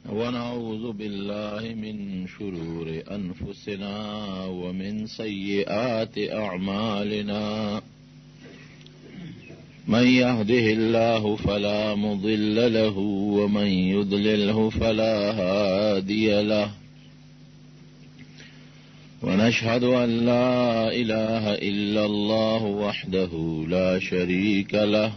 ونعوذ بالله من شرور أنفسنا ومن سيئات أعمالنا من يهده الله فلا مضل له ومن يضلله فلا هادي له ونشهد أن لا إله إلا الله وحده لا شريك له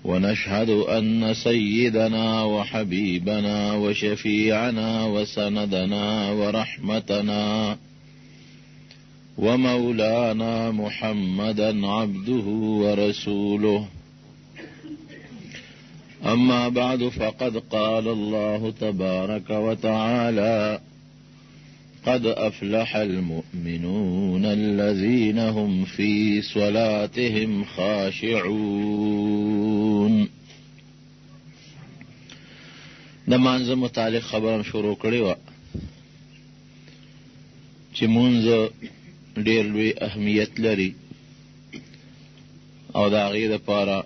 ونشهد أن سيدنا وحبيبنا وشفيعنا وسندنا ورحمتنا ومولانا محمدا عبده ورسوله أما بعد فقد قال الله تبارك وتعالى قد أفلح المؤمنون الذين هم في صلاتهم خاشعون. د مانځه متعلق خبرم شروع کړې وه چې مونځ ډېر لوی اهمیت لري او د هغې دپاره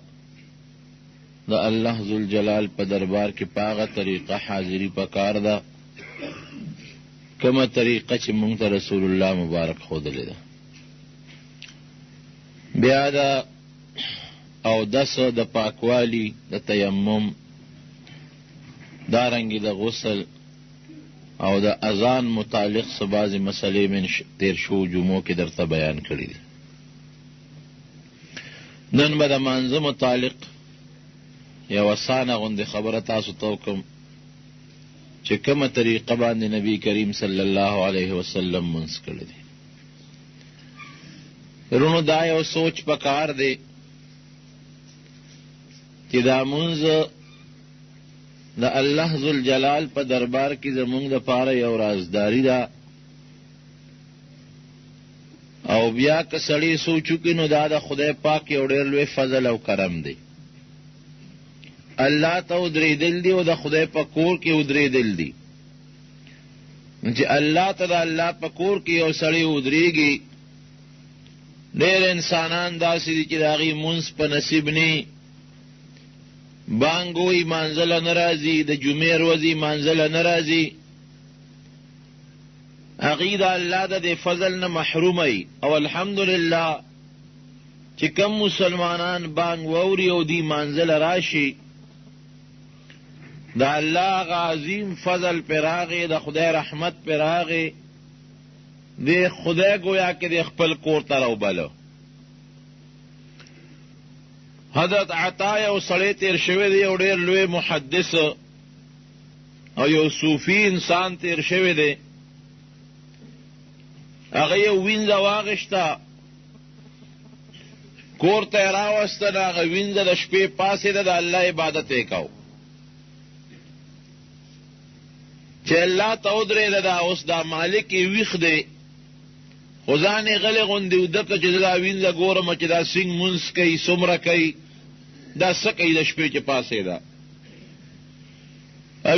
د الله ذوالجلال په دربار کې په هغه طریقه حاضري پکار ده کومه طریقه چې مونږ ته رسول الله مبارک ښودلې ده. بیا د اودس د پاکوالي د تیمم دارنګې د غسل او د اذان متعلق څه بعضې مسلې من تیر شو جمعو کې درته بیان کړي دي. نن به د مانځه متعلق یو اسانه غوندې خبره تاسو ته وکړم چې کومه طریقه باندې نبی کریم صلی الله علیه وسلم منځ کړی دی. رونو دا یو سوچ پکار دی چې دا منځ د الله ذوالجلال په دربار کې زمونږ دپاره یو رازداري ده او بیا که سړی سوچ وکړي نو دا د خدای پاک یو ډېر لوی فضل او کرم دی. الله ته ودرېدل دي او د خدای په کور کې ودرېدل دي. چې الله ته د الله په کور کې یو سړی ودرېږي ډېر انسانان داسې دي چې د هغې مونځ په نصیب نه بانګ وایي مانځله نه راځي د جمعې ورځې مانځله نه راځي هغې د الله د دې فضل نه محروموي او الحمدلله چې کم مسلمانان بانګ واوري او دی مانځله راشي د الله هغه عظیم فضل پې راغی د خدای رحمت پې راغی د خدای گویا کې د خپل کور ته راوبله. حضرت عطا یو سړی تیر شوی دی یو ډېر لوی محدث او یو صوفي انسان تیر شوی دی. هغه یو وینځه واغېسته کور ته یې راوسته نو هغه وینځه د شپې پاسېده د الله عبادت یې کو چې الله ته ودرېده دا اوس دا مالک یې ویښ دی خو ځان یې غلی غوندې وده کړه چې زه دا وینځه ګورم چې دا سینګ مونځ کوي څومره کوي دا څه کوي د شپې چې پاسېده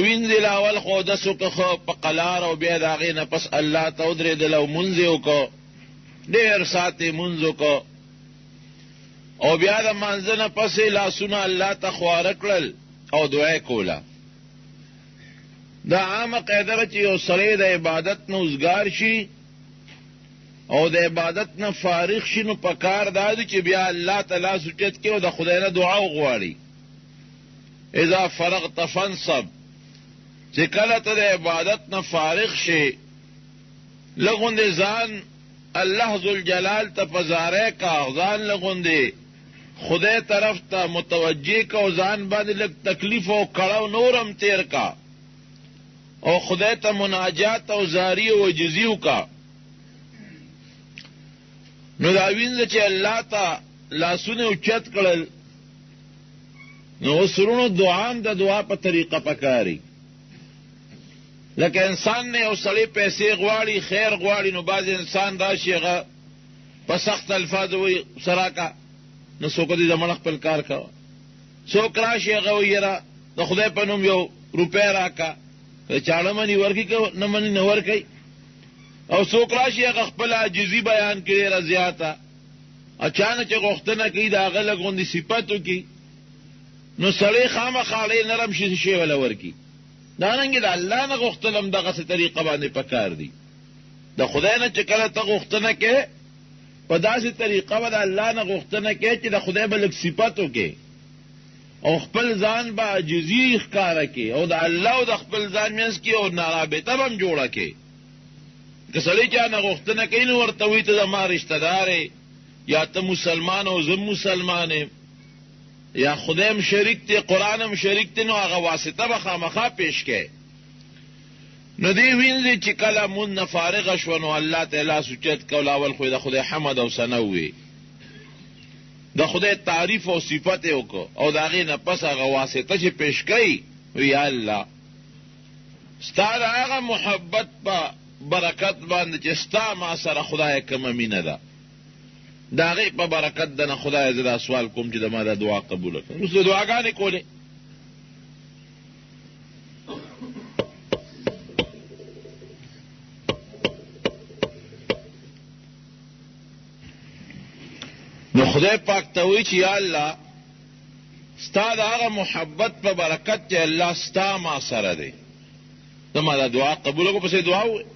وینځې له اول خو اودس وکړه ښه په قلار او بیا د هغې نه پس الله ته ودرېدل او مونځ یې وکړه ډېر ساعت یې مونځ وکړه او بیا د مانځه نه پسې لاسونه الله ته خواره کړل او دعا یې کوله. دا عامه قاعده ده چې یو سړی د عبادت نه اوزګار شي او د عبادت نه فارغ شي نو په کار دا دی چې بیا الله ته لاس اوچت کړي او د خدای نه دعا وغواړي. اذا فرغت فانصب چې کله ته د عبادت نه فارغ شي لغوندې ځان الله ذوالجلال ته په زاری کا ځان لغوندې خدای طرف ته متوجه کا او ځان باندې لږ تکلیف او کړاو نورم تیر کا او خدای ته مناجات او زاری او عجزي وکړه. نو دا وینځه چې الله ته لاسونه اوچت کړل نو اوس ورونو دعا هم د دعا په طریقه پکاري. لکه انسان نه یو سړی پیسې غواړي خیر غواړي نو بعض انسان راشي هغه په سخت الفاظو وایي سراکه نو څوک دې زموږ خپل کار کوه څوک راشي هغه وایي یاره د خدای په نوم یو روپۍ راکه چاړه مني ورکي که نه مني نه ورکوي او څوک راشي هغه خپل عاجزي بیان کړي ډېره زیاته اچانک غوښتنه کوي د هغه لږ غوندې صفت وکړي نو سړی خامخا ډېر نرم شي وله ورکي دارنګې د الله نه غوښتل هم دغسې طریقه باندې پکار دي. د خدای نه چې کله ته غوښتنه کې په داسې طریقه به د الله نه غوښتنه کې چې د خدای به لږ صفت وکې او خپل ځان به عاجزي ښکاره کې او د الله او د خپل ځان منځ کې او رابطه به هم جوړه کې. که سړی چا نه غوښتنه کوي نو ورته وایي ته زما رشته دار یې، یا ته مسلمان او زه مسلمان یم، یا خدای هم شریک دی قرآن هم شریک دی، نو هغه واسطه به خامخا پیش کې. نو دی وینځي چې کله مون نه فارغه شوه نو الله ته لاس اوچت کول، اول خو د خدای حمد او ثنا ووایي، د خدای تعریف او صفت یې وکړو او د هغې نه پس هغه واسطه چې پیش کوي یا الله ستا د هغه محبت په برکت باندې چې ستا ما سره خدای کومه مینه ده د هغې په برکت ده نه خدای زه دا سوال کوم چې د ما دا دعا قبوله کړه. اوس د دعاګانې کولې نو خدای پاک ته وایي چې یا الله ستا د هغه محبت په برکت چې الله ستا ما سره دی ته ما دا دعا قبوله کړو. پسې دعا ووایي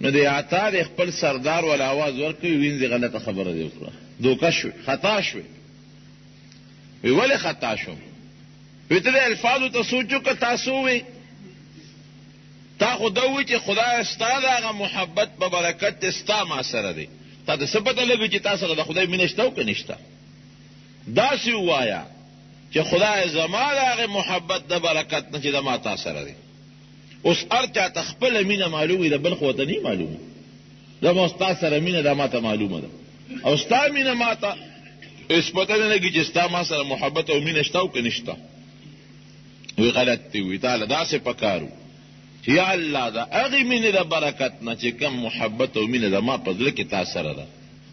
نو د عطا د خپل سردار ول آواز ورکوي وینځي غلطه خبره دی وکړه، دوکه شوې، خطا شوې. وی ولې خطا شوم؟ وی ته د الفاظو ته سوچ وکړه تاسو وی تا خو ده وی چې خدای ستا د هغه محبت په برکت ستا ما سره دی. تا ته څه پته لګي چې تا سره د خدای مینه شته او که نشته؟ داسې ووایه چې خدای زما د هغې محبت د برکت نه چې د ما تا سره دی. اوس هر چا ته خپله مینه معلوم وي، د بل خو ورته نه معلومه. زما ستا سره مینه دا ما ته معلومه ده او ستا مینه ما ته هېڅ پته نه لګي چې ستا ما سره محبت او مینه شته او که نشته. وی غلط دی. وی تاله داسې پکار و چې یا الله د هغې مینې د برکت نه چې کم محبت او مینه د ما په زړه کې تا سره ده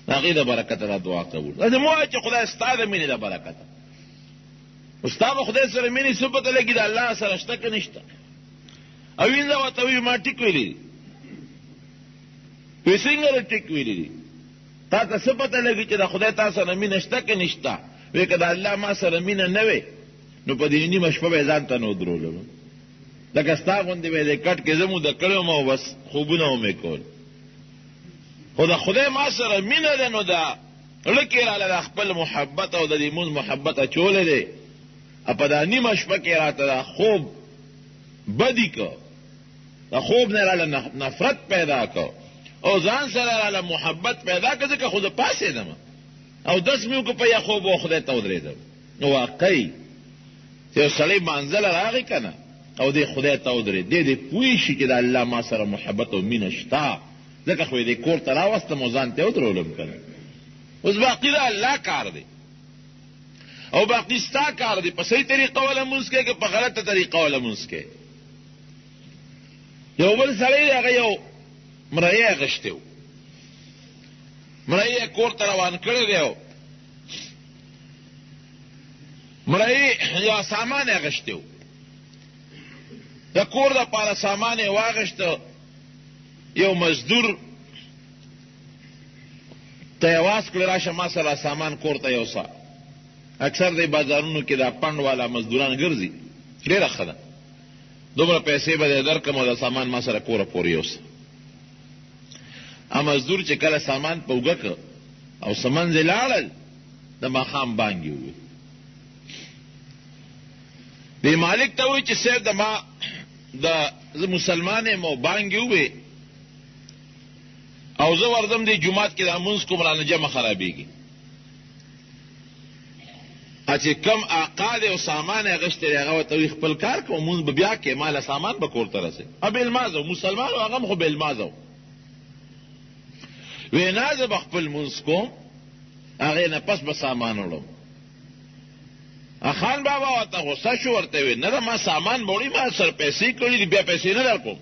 د هغې د برکته دا دعا قبول. داسې مه وایه چې خدای ستا د مینې د برکته. خو ستا به خدای سره مینې څه پته لګي د الله سره شته که نشته؟ او وینځه ورته وایي ما ټیک ویلي دي. وی څنګه ټیک ویلي دي؟ تا ته څه پته لګي چې د خدای تا سره مینه شته که نشته؟ وی که د الله ما سره مینه نه وې نو په دې نیمه شپه به یې ځان ته نه ودرولم، لکه ستا غوندې به یې د کټ کې زه موده کړی وم او بس خوبونه ومې کول. خو د خدای ما سره مینه ده نو د زړه کې راله د خپل محبت او د دې مونځ محبت اچولی دی. په دا نیمه شپه کې راته دا خوب بدي که د خوب نه راله نفرت پیدا که او ځان سره راله محبت پیدا که ځکه خو زه پاسېدم او دس مې وکړه په یا خوب و خدای ته ودرېدم. نو واقعي چې یو سړی منزله راغی که نه او دی خدای ته ودرېد دی پوه شي چې د الله ما سره محبت او مینه شته، ځکه خو یې دی کور ته راوستم او ځان ته یې ودرولم که نه. اوس باقي د الله کار دی او باقي ستا کار دی. په صحیح طریقه وله مونځ کوې که په غلطه طریقه وله مونځ کوې. یو بل سړی دی هغه یو مرۍ اخیستی و، مرۍ یې کور ته روان کړی دی او مرۍ یو سامان یې اخیستی و، د کور دپاره سامان یې واخیسته. یو مزدور ته یې واس کړی راشه ما سره سامان کور ته یوسه. اکثر دی بازارونو کې دا پنډ والا مزدوران ګرځي، ډېره ښه ده، دومره پیسې به دی درکړم او دا سامان ما سره کوره پورې یوسه. مزدور چې کله سامان په اوږه که او څه منځې لاړل د ماښام بانګې ووي. دی مالک ته وایي چې صاحب د ما زه مسلمان یم او بانګې ووي او زه ورځم دی جومات کې دا مونځ کوم رانه جمع خرابېږي. چې کم آقا دی او سامان یې اخیستی دی هغه ورته وایي خپل کار کوه مونځ به بیا کې ماله سامان به کور ته رسې. بېلمازه و مسلمان و هغه هم خو بېلمازه و. وی نه زه به خپل مونځ کوم هغې نه پس به سامان وړم. خان بابا ورته غصه شو، ورته وی نه ده ما سامان به وړي، ما سره پیسې کړي دي بیا پیسې نه در کوم،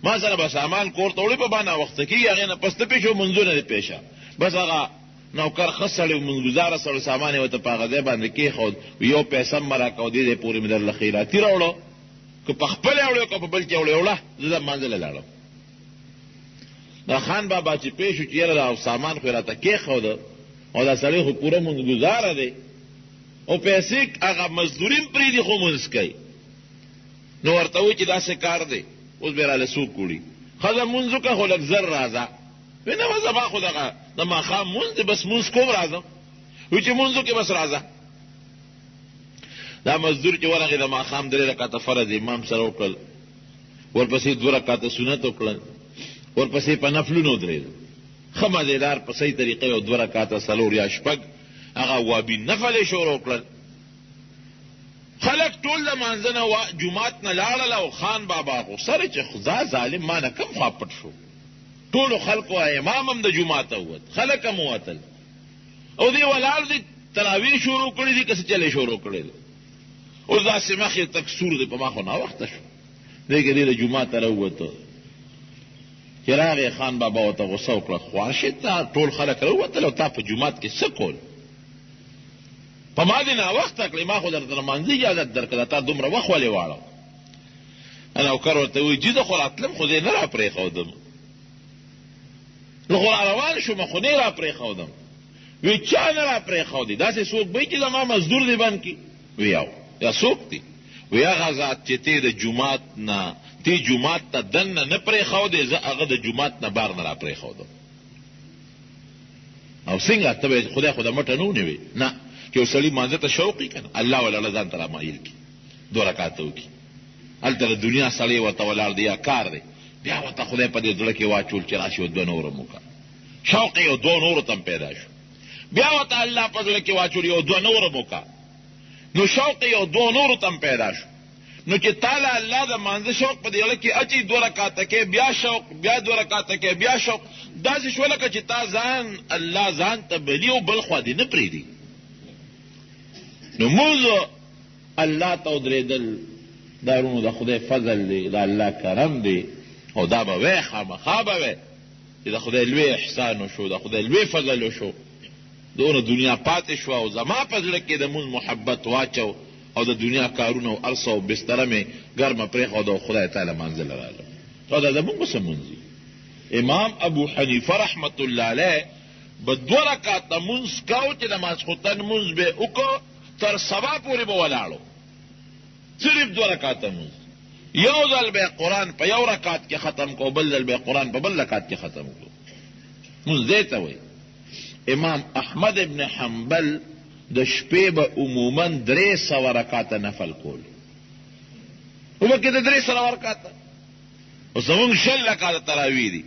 ما سره به سامان کور ته وړي په باندې وخته کېږي هغې نه پس ته پېښه منځونه دې پېښه. بس هغه نوکر ښه سړی و منځګزاره سړی سامان یې ورته په هغه ځای باندې کېښود. یو پیسه هم مه راکوه دې ځای پورې مې درله خیراتي راوړو، که په خپل یې وړې که په بل کې یې وړې وړه زه د منځله لاړم. دا خان بابا چې پېښ شو چې یاره دا سامان خو یې راته کېښوده او دا سړی خو پوره منځګزاره دی او پیسې هغه مزدوري هم پرېږدي خو مونځ کوي. نو ورته وایي چې داسې کار دی، اوس به یې راله څوک وړي. ښځه مونځ وکړه خو لږ زر راځه. وایي نه به زما خو دغه د ماښام مونځ دی، بس مونځ کوم راځم. وایي چې مونځ وکړې بس راځه. دا مزدور چې ورغې د ماښام 3 رکعته فرض امام سره وکړل، ورپسې 2 رکعته سنت وکړل، ورپسې په نفلونو درېدل. ښه مزېدار په صحیح طریقه یو 2 رکعته 4 یا 6 هغه وابین نفل یې شروع کړل. خلک ټول د مانځه نه جومات نه لاړل او خان بابا غوسه چې خدا ظالم ما نه کم خوا پټ شو. ټولو خلکو امام هم د جوماته ووت، خلک هم ووتل او دی ولاړ دی تراویح شروع کړي دي که څه چلې شروع کړی دی. اوس داسې مخ یې تک سور دی، په ما خو ناوخته شو. دی که دی د جوماته راووته چې راغې خان بابا ورته غوسه وکړه، خواشې تا ټول خلک راووتل او تا په جومات کې څه کول؟ په ما دې ناوخته کړې، ما خو درته لمانځه اجازت درکړه، تا دومره وخت ولې واړه؟ نوکر ورته وایي جي زه خو راتلم خو دې نه را پرېښودم، زه خو را روان شوم خو نه را پرېښودم. وی چا نه را پرېښودې؟ داسې څوک به چې زما مزدور دې بند کړي؟ وی او یا څوک دی؟ وی هغه ذات چې تی د جومات نه تی جومات ته دننه نه پرېښودې، زه هغه د جومات نه بار نه را پرېښودم. او څنګه ته به خدای خو د مټه نه ونیوې؟ نه، چې یو سړي مانځه ته شوق وي که نه، الله ولاړه ځان ته رامایل کړي، 2 رکعته وکړي. هلته د دنیا سړی ورته ولاړ دی یا کار دی، بیا ورته خدای په دې زړه کې واچول چې راشي 2 نور هم وکړه. شوق یې 2 نورو ته هم پیدا شو. بیا ورته الله په زړه کې واچول یو 2 نور هم وکړه. نو شوق یو 2 نورو ته هم پیدا شو. نو چې تعالی الله د مانځه شوق په دې کې اچي 2 رکعته کې بیا شوق، بیا 2 رکعته کې بیا شوق، داسې شو لکه چې تا ځان الله ځان ته بلي او بل خوا دې نه پرېږدي. نو موږ الله ته ودرېدل دارونو د خدای فضل دی، د الله کرم دی، او دا به وی خامخا به وی چې د خدای لوی احسان وشو، د خدای لوی فضل وشو، دونه دنیا پاتې شوه او زما په زړه کې د مونځ محبت واچو او د دنیا کارونه او ارسه او بستره مې ګرمه پرېښوده او خدای تعالی منزل راغله. او دا زمونږ به څه مونځ وي؟ امام ابو حنیفه رحمت الله علیه به 2 رکعته مونځ کو چې د ماسخوتن مونځ به وکړو تر سبا پورې به ولاړو، صرف 2 رکعته مونځ. یو ځل به قرآن په 1 رکعت کې ختم کو، بل ځل به قرآن په 2 رکعت کې ختم کو. مونځ دې ته وایي. امام احمد ابن حنبل د شپې به عموما 300 رکعته نفل کول، وبکې د 300 رکعته. او زمونږ 6 رکعته تراویح دي.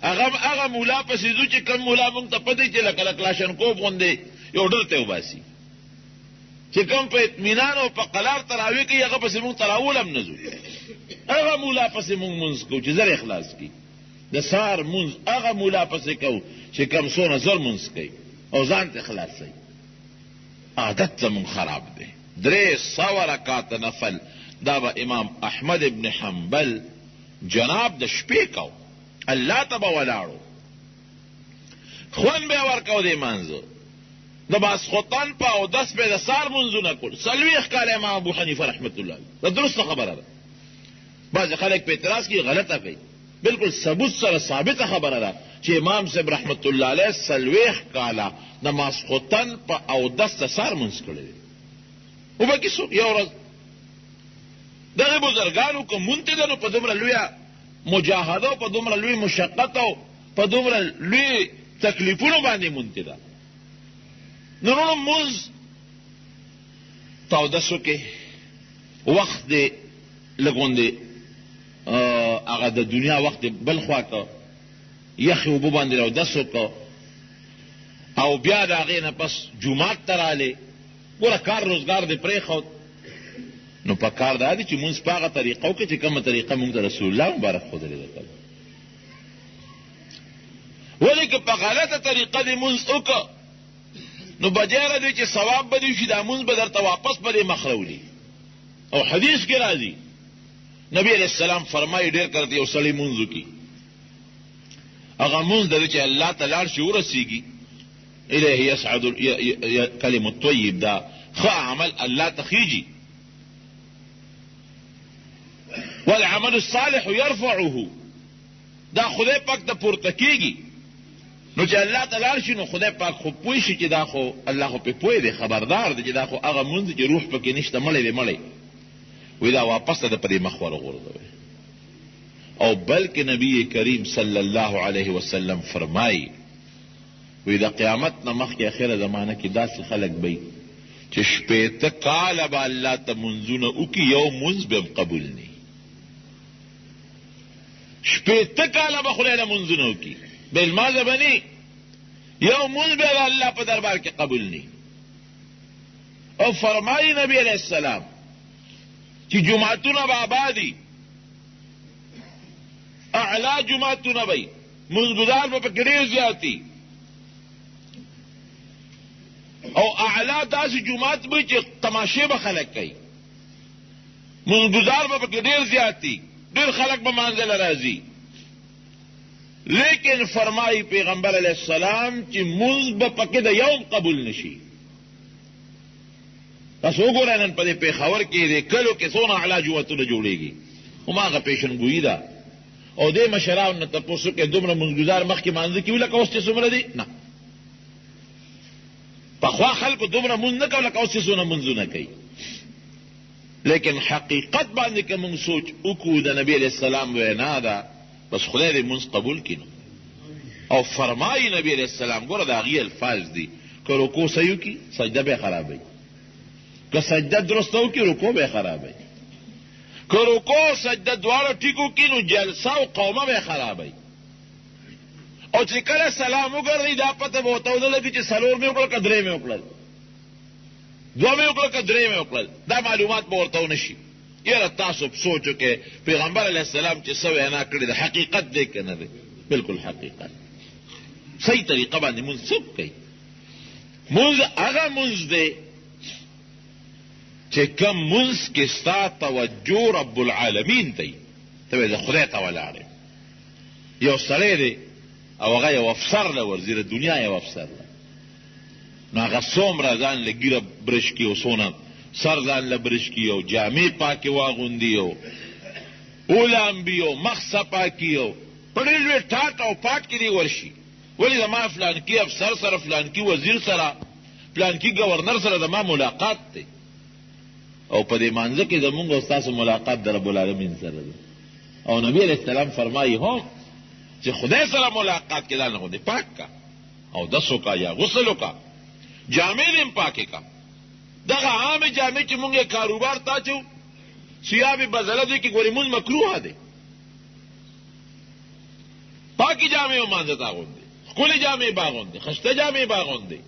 هغه مولا پسې ځو چې کوم مولا مونږ ته پته چې لکه کلاشنکوف غوندې یو ډر ته وباسي، چې کوم په اطمینان او په قلار تراویح کوي هغه پسې مونږ تراول هم نه ځو. هغه مولا پسې مونږ مونځ کوو چې زر اخلاص کړي. د سهار مونځ هغه مولا پسې کوو چې کم څونه زر مونځ کوي او ځان ته خلاصوي. عادت زمونږ خراب دی. 300 رکعته نفل دا به امام احمد ابن حنبل جناب د شپې کو، الله ته به ولاړو، خوند به ورکو د مانځه، د ماسخوتن په اودس به د سهار مونځونه کول. 40 کاله امام ابو حنیفه رحمت الله علیه دا درسته خبره ده. بعضې خلک په اعتراض کې غلطه کوي، بالکل ثبوت سره ثابته خبره ده چې امام صاحب رحمت الله علیه 40 کاله د ماسخوتن په اودس د سهار مونځ کړی دی. وبکې څوک یو ورځ دغه بزرګانو که مونته ده نو په دومره لویه مجاهده او په دومره لوی مشقت او په دومره لوی تکلیفونو باندې مونته ده. نو مونځ په اودس وکړې، وخت دې لږ غوندې هغه د دنیا وخت بل خوا که یخې اوبه باندې اودس وکړه او بیا د هغې نه پس جومات ته رالې. ګوره کار روزګار دې پرېښود، نو په کار دا دی چې مونځ په هغه طریقه وکړي چې کومه طریقه مونږ ته رسول الله مبارک ښودلې ده. ولې که په غلطه طریقه دې مونځ وکړه نو بجایره دی چې ثواب به دې وشي، دا مونځ به درته واپس به دې مخ راولي. او حدیث کې راځي نبی علیہ السلام فرمایي ډېر کله یو سړی مونځ وکړي، هغه مونځ د دې چې الله ته لاړ شي ورسېږي، الیه یصعد کلم الطیب، دا ښه عمل الله ته خیږي، والعمل الصالح يرفعه، دا خدای پاک ته پورته کېږي. نو چې الله ته لاړ شي نو خدای پاک خو پوه شي چې دا خو الله خو پې پوه دی، خبردار دی چې دا خو هغه مونځ چې روح پکې نشته، مړی دی مړی. وی دا واپس ته په دې مخ ورغورځوئ. او بلکې نبی کریم صلی الله علیه وسلم فرمایي وی د قیامت نه مخکې اخره زمانه کې داسې خلک به چې 80 کاله به الله ته منځونه وکړي یو منځ به هم قبول نه وي. 80 کاله به خدای له منځونه وکړي بالمازه به نه یو منځ به د الله په دربار کې قبول نه وي. او فرمایي نبی علیه السلام چې جماعتونه به آبادي اعلی جماعتونه به منځګزار به پکې ډېر زیاتي او اعلی داسې جماعت به چې تماشې به خلک کوي منځګزار به پکې ډېر زیاتي ډېر خلک به مانځله راځي. لیکن فرمایي پیغمبر علیه السلام چې منځ به پکې د یوم قبول نشي. تاسو وګورئ نن په دې پېښور کې د کلو کې څونه اعلی جوماتونه جوړېږي هماغه پیشنګویي ده او دې مشرانو نه تپوس وکړئ دومره منځګزار مخکې مانځه کوي لکه اوس چې څومره دي نه پخوا خلکو دومره مونځ نه کوي لکه اوس چې څونه مونځونه کوي. لیکن حقیقت باندې که مونږ سوچ وکړو د نبي علیه السلام وینا ده بس خدای دې مونځ قبول کړي. او فرمایي نبی علیه السلام ګوره د هغې الفاظ دي که رکوع صحیح وکړي سجده به یې خرابوي که سجده درسته وکړي رکوع به یې خرابوي که رکوع سجده دواړه ټیک وکړي نو جلسه او قومه به یې خرابوي. او چې کله سلام وګرځي دا پته به ورته ونه لګي چې څلور مې وکړل که درې مې وکړل دوه مې وکړل که درې مې وکړل دا معلومات به ورته ونه شي. یاره تاسو سوچ وکړئ پیغمبر علیه السلام چې څه وینا کړې ده حقیقت دی که نه دی؟ بلکل حقیقت. صحیح طریقه باندې مونځ څوک کوي؟ مونځ هغه مونځ دی چې کوم مونځ کې ستا توجه رب العالمین ته وي ته وایې د خدای ته ولاړ یو سړی دی او هغه یو افسر له ورځي د دنیا یو افسر ده نو هغه څومره ځان له ګیره برش کي او څونه سر ځان له برش کي او جامې پاکې واغوندي او اولامبي او مخ صفا کي او په ډېر لوی ټاټ او پاټ کې دی ورشي ولې زما فلانکي افسر سره فلانکي وزیر سره فلانکي ګورنر سره زما ملاقات دی او په دې مانځه کې زمونږ او ستاسو ملاقات د رب العالمین سره ده. او نبی علیه السلام فرمایي هو چې خدای سره ملاقات کې دا نه غوندې پاک کا او دس وکا یا غسل وکا جامې دې هم پاکې کا دغه عامې جامې چې مونږ یې کاروبار تا چو ثیاب بزله دی کې ګورې مونځ مکروه دی پاکې جامې ومانځه تا غوندې ښکلې جامې باغوندې خشته جامې باغوندې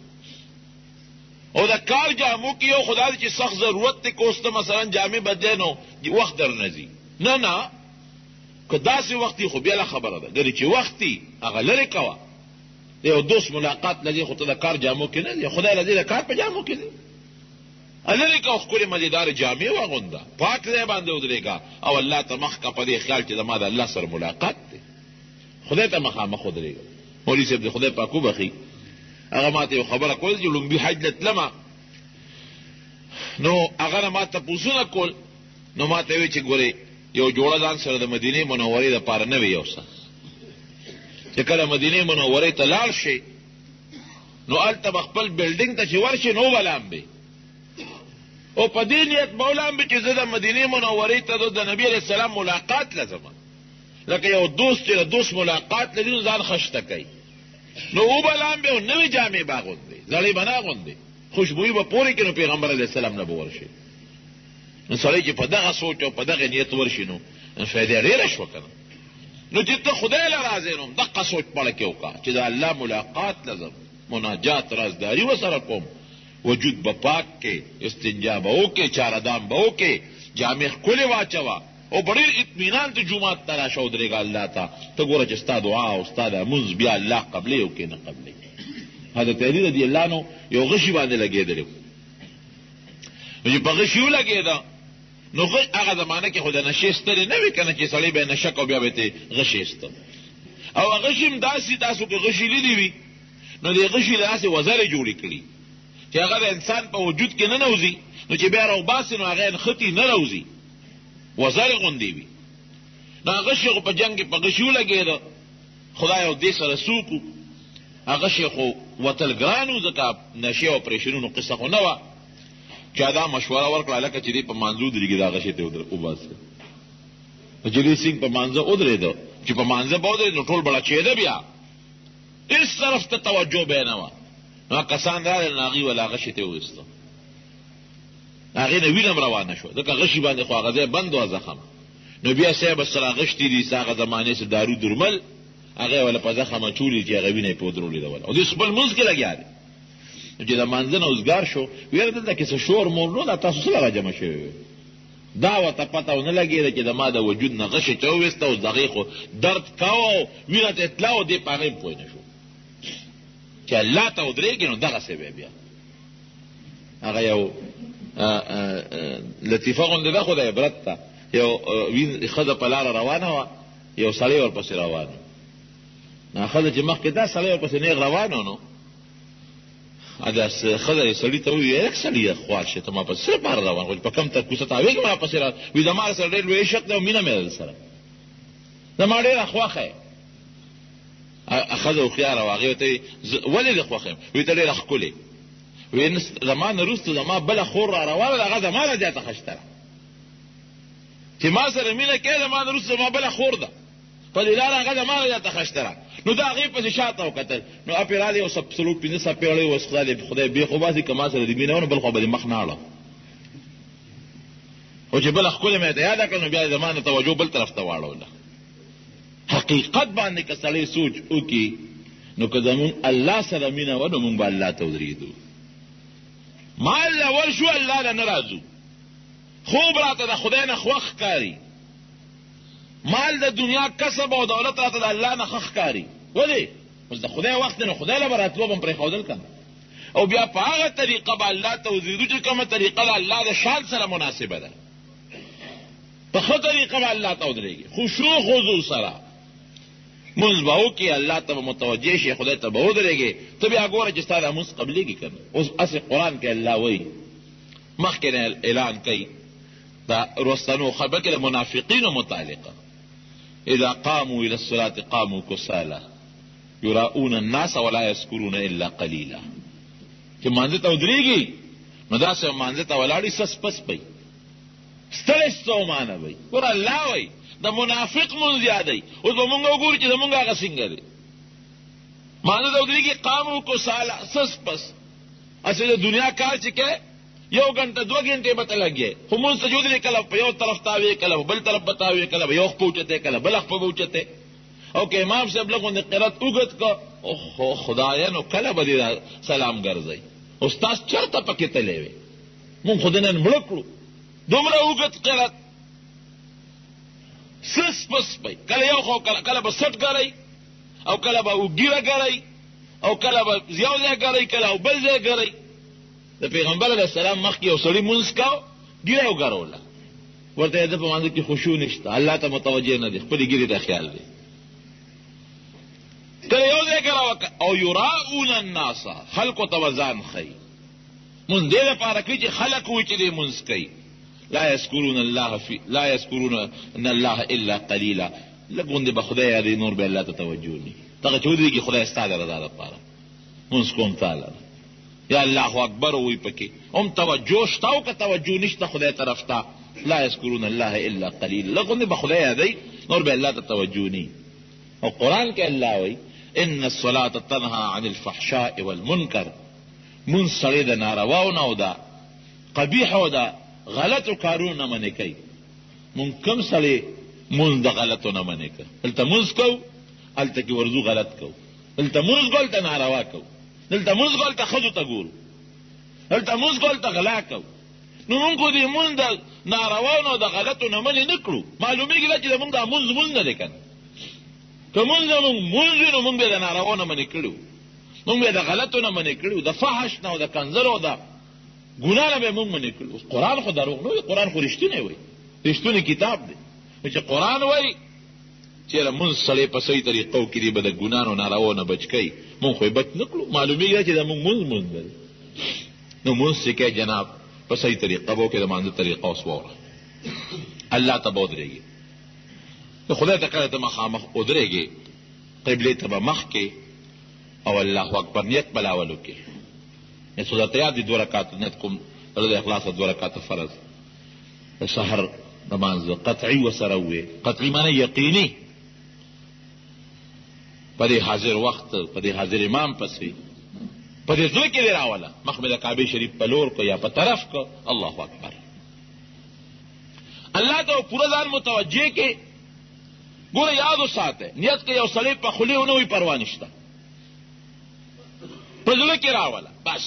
او د کار جامو کې یو خدا دی چې سخت ضرورت دی که اوس ته مثلا جامې بدلې نو وخت در نه ځي نه که داسې وختي خو بیا له خبره ده ګرې چې وختي هغه لرې کوه د یو دوست ملاقات لدې خو ته د کار جامو کې نه دی خدای لدې د کار په جامو کې دی لرې کوه ښکلې مزېدارې جامې واغونده پاک ځای باندې ودرېږه او الله ته مخ که په دې خیال چې زما د الله سره ملاقات دی خدای ته مخامخ ودرېږه. مولوي صاحب د خدای پاک وبخي هغه ما ته یو خبره کول چې لومبي حج له تلمه نو هغه نه ما تپوسونه کول نو ما ته ویې چې ګورې یو جوړه ځان سره د مدینې منورې دپاره نه وي یو څه چې کله مدینې منورې ته لاړ شي نو هلته به خپل بلډینګ ته چې ورشي نو به لامبې او په دې نیت به ولامبې چې زه د مدینې منورې ته د نبي علیه السلام ملاقات لزمه لکه یو دوست چې د دوست ملاقات لري نو ځان خشته کوي نو او به لامبې او نوې جامې به اغوندې زړې به نه اغوندې خوشبویي به پورې کړي نو پیغمبر علیه السلام نه به ورشي. نو سړی چې په دغه سوچ او په دغه نیت ورشي نو فایده ډېره شوه که نه نو چې ته خدای له راځې نو دقه سوچ پړه کې وکړه چې د الله ملاقات لازم مناجات رازداري ورسره کوم وجود به پاک کې استنجا به وکړې چارهدام به وکړې جامې ښکلې واچوه او په ډېر اطمینان ته جومات ته راشه ودرېږه الله ته ته ګوره چې ستا دعا او ستا د مونځ بیا الله قبلې او کې نه قبلې. حضرت علي رضي الله عنه یو غشي باندې لګېدلی نو چې په غشي ولګېده نو هغه زمانه کې خو د نشې سترې نه وي که نه چې سړی به یې نشه کو بیا به یې غشي ایسته او غشي هم داسې تاسو که غشي لیدي وي نو د غشي داسې وزرې جوړې کړي چې هغه د انسان په وجود کې نه نوځي نو چې بیا راوباسي نو هغه نښتي نه راوځي وزرې غوندې وي نو هغه شي خو په جنګ کې په غشي ولګېده خدای او دې سره څوک هغه شي خو وتل ګران و ځکه نشې او اپریشنونو قصه خو نه وه چا دا مشوره ورکړه لکه چې دی په مانځو درېږي د هغه شي ته وباسه. جلی سنگھ په مانځه ودرېده چې په مانځه به ودرېد نو ټول بړچېده بیا هېڅ طرف ته توجه به یې نه وه. نو کسان راغلل نو هغې ول هغه شي ته وویسته، هغې نه وینه هم روانه شوه ځکه غشي باندې خو هغه ځای بند وه زخم. نو بیا صاحب ورسره غشتي دي څه هغه زمانې څه دارو درمل هغې وله په زخم اچولي چې هغه وینه یې پې ودرولې ده وله او دوی خپل مونځ کې لګیا دی. نو چې د مانځه نه اوزګار شو ویره دلته کې څه شور مور نو دا تاسو څه لغه جمع شوي وي دا ورته پته ونه لګېده چې د ما د وجود نه غشې چې وویسته اوس د هغې خو درد کوه او وینه ته تله او دې په هغې پوه نه شو چې الله ته ودرېږي نو دغسې به بیا هغه یو لطیفه غوندې ده خو د عبرت ته یو ښځه په لاره روانه وه یو سړی ورپسې روان و ښځه چې مخکې دا سړی ورپسې نیغ روان و نو دا ښځه یې سړي ته وویل یک سړي خوار شي ته ما پسې څه لپاره روان خو چې په کم کوڅه تاوېږي ما پسې وي زما سره ډېر لوی عشق دی او مینه مې درسره زما ډېره خوښه یې. ښځه هوښیاره وه هغې ورته وي ولې دې خوښه یم وی ته ډېره ښکلې وی زما نه وروسته زما بله خور را روانه ده هغه زما نه زیاته ښشته ده چې ما سره مینه کوې زما نه وروسته زما بله خور ده په دې لاره هغه زما نه زیاته ښشته ده. نو د هغې پسې شاته وکتل نو اپې راغلی یو څلور پنځه څپې وړی اوس خدای بېخ وباسي که ما سره دې مینه ونه بل خوا به دې مخ نه اړه او چې بله ښکلې مې ته یاده کړه نو بیا یې زما نه توجه بل طرف ته واړوله. حقیقت باندې که سړی سوچ وکړي نو که زمونږ الله سره مینه وه نو مونږ به الله ته ودرېږو. ما الله ول شو الله له نه راځو خوب راته د خدای نه خوښ ښکاري مال د دنیا کسب او دولت راته د الله نه ښه ښکاري ولې اوس د خدای وخت دی نو خدای له به راتلو به م پرېښودل که او بیا په هغه طریقه به الله ته ودرېږو چې کومه طریقه د الله د شان سره مناسبه ده په ښه طریقه به الله ته ودرېږي خشوع خضوع سره مونځ به وکړي الله ته به متوجه شي خدای ته به ودرېږي ته بیا ګوره چې ستا دا مونځ قبلېږي که نه. اوس هسې قرآن کې الله وایي مخکې نه اعلان کوي دا رستنو خبر کې د منافقینو متعلقه اذا قاموا الى الصلاة قاموا كسالى يراؤون الناس ولا يذكرون الا قليلا چې مانځه ته ودرېږي نو داسې مانځه ته ولاړي سس پس پئ ستړی ستومانه وئ ګوره الله وایي د منافق مونځ یادوي اوس به مونږ وګورو چې زمونږ هغه څنګه دی مانځه ته ودرېږي قاموا كسالى سس پس اصل د دنیا کار چې کې یو غنټه دوه غنټې به ته لګې خو مونځ ته چې ودرې کله په یو طرف تاوې کله په بل طرف به تاوې کله به یو خپه اوچتې کله بله خپه به اوچتې او که امام صاحب لږ غوندې قرات اوږد که اوهو خدایه نو کله به دې سلام ګرځئ استاذ چېرته پکې تللی وې مونږ خو د نن مړه کړو دومره اوږد قرات سس پس پئ کله یو خو کله به سټ ګرئ او کله به اوږیره ګرئ او کله به یو ځای ګرئ کله او بل ځای ګرئ د پیغمبر علیه السلام مخکې یو سړي مونځ کو ګیره یې وګروله ورته یې د په مانځه کې خشوع نشته الله ته متوجه نه دی خپلې ګیرې ته خیال دی کله یو ځای ګره او یراؤون الناس خلقو ته به ځان ښیي مونځ دې لپاره کوي چې خلق وایي چې دې مونځ کوي لا یذکرون الله الا قلیلا لږ غوندې به خدای یادوي نور به الله ته توجه نه دغه چې ودرېږي خدای ستا د رضا لپاره مونځ کوم تاله یا الله اکبر وی پکې هم توجه شته او که توجه نشته خدای طرف ته لا یذکرون الله الا قلیل لغونې به خدای یادوي نور به الله ته توجه نه. او قرآن کې الله وی ان الصلاة تنهى عن الفحشاء والمنکر مونځ سړی د نارواو نه او د قبیح او د غلطو کارونو نه منې کوي مونږ کوم سړی مونځ د غلطو نه منې کوي دلته مونځ کوو هلته کې ورځو غلط کوو دلته مونځ کوو هلته ناروا کوو دلته مونځ کوو هلته ښځو ته ګورو دلته مونځ کوو هلته غلا کوو نو مونږ خو دې مونځ د نارواو نه او د غلطو نه منې نه کړو معلومېږي دا چې زمونږ دا مونځ نه دی که نه که مونځ زمونږ مونځ وي نو مونږ به د نارواو نه منې کړي مونږ به د غلطو نه منې کړي د فحش نه او د کنځلو او د ګناه نه به مونږ منې کړي قرآن خو دروغ نه وي قرآن خو رښتونی وایي رښتونی کتاب دی چې قرآن وایي چېرې مونځ سړی په صحیح طریقو کې دی به د ګناه او نارواو نه بچ کوي مونږ خو یې بچ نه کړو معلومېږي دا چې زمونږ مونځ دی نو مونځ چې کوې جناب په صحیح طریقه به وکړې د مانځه طریقه اوس واوره الله ته به ودرېږي د خدای ته کله ته مخامخ ودرېږې قبلې ته به مخ کې او الله اکبر نیت به لاول وکړې صورت یاد دي 2 رکعات نیت کوم د اخلاص 2 رکعته فرض د سحر نماز قطعی وسره وې. قطعی معنی یقیني، په دې حاضر وخت په دې حاضر امام پسې په دې زړه کې دی راوله، مخ مې د کعبې شریف په لور کو یا په طرف کو. الله اکبر. الله ته پوره ځان متوجه کې. ګوره یاد وساته، نیت کې یو سړی په خولې ونه وي پروا نشته، په زړه کې راوله بس.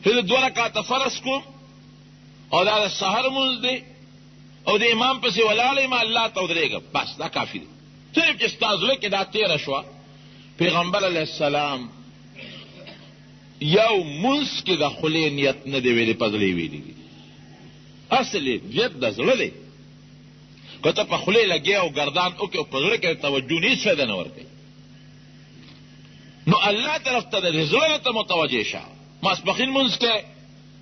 پھر 2 رکعته فرض کو او دا د سحر مونځ دی او د امام پسې ولاړ یم، الله ته ودرېږم، بس دا کافي دی. صرف چې ستا زړه کې دا تېره شوه. پیغمبر علیه السلام یو مونځ کې د خولې نیت نه دی ویلې، په زړه یې ویلي دي. اصل نیت د زړه دی. که ته په خولې لګې او ګردان وکړې او په زړه کې توجه نه، هېڅ فایده نه ورکوي. نو الله طرف ته د زړه ته متوجه شه. ماسپښین مونځ کې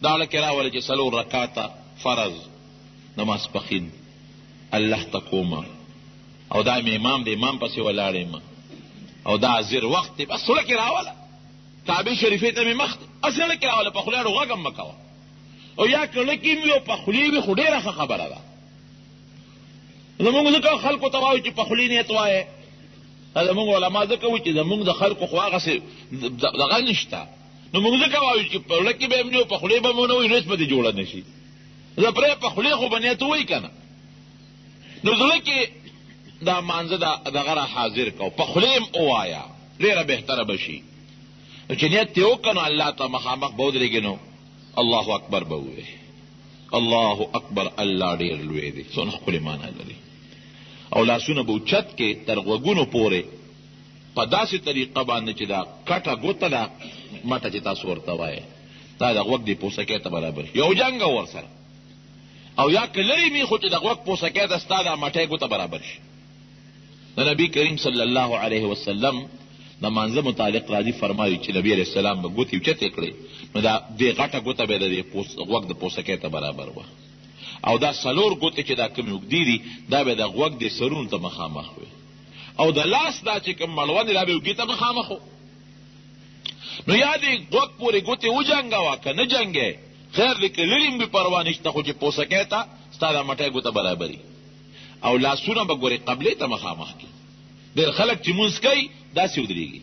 دا لکې راوله چې 4 رکعاته فرض د ماسپښین الله ته کومه، او دا مې امام د امام پسې ولاړ یم او دا زیر وخت دی، بس زړه کې راوله. کعبې شریفې ته مې مخ اصل زړه کې راوله، په خولې غوږ هم مه کوه. او یا کله کې وي او په خولې وي، خو ډېره ښه خبره ده. زمونږ ځکه خلکو ته وایو چې په خولې نیت وایې. زمونږ علما ځکه وایي چې زمونږ د خلکو خو هغسې دغه نشته. نو موږ ځکه وایو چې په زړه کې به یې په خولې به مو نه وایي، نو هېڅ به دې جوړه نه شي. زه پرې په خولې خو به نیت وایي که نه. نو زړه کې دا مانځه دغه را حاضر کو، په خولې هم ووایه، ډېره بهتره به شي. چې نیت یې وکړه نو الله ته مخامخ به ودرېږي، نو الله اکبر به ووایې. الله اکبر، الله ډېر لوی دی. څونه ښکلې معنی لري. او لاسونه به اوچت کې تر غوږونو پورې په داسې طریقه باندې چې دا کټه ګوته ده مټه چې تاسو ورته وایې، دا د غوږ دی پوسکۍ ته برابر شي. یو جنګ ورسره، او یا که لرې وي خو چې د غوږ پوسکۍ ته ستا دا مټۍ ګوته برابر شي. د نبي کریم صلی الله علیه وسلم د مانځه متعلق راځي فرمایي چې نبي علیه السلام به ګوتې اوچتې کړې، نو دا دې غټه ګوته به د غوږ د پوسکۍ ته برابر وه، او دا 4 ګوتې چې دا کومې اوږدې دي دا به د غوږ د سرونو ته مخامخ وي، او د لاس دا چې کوم مړوند دا به اوږې ته مخامخ و. نو یا دې غوږ پورې ګوتې وجنګوه که نه جنګې، خیر دی که لرې هم پروا نشته، خو چې پوسکۍ ته ستا دا مټۍ ګوته برابري. او لاسونه به ګورې قبلې ته مخامخ کړي. ډېر خلک چې مونځ کوي داسې ودرېږي،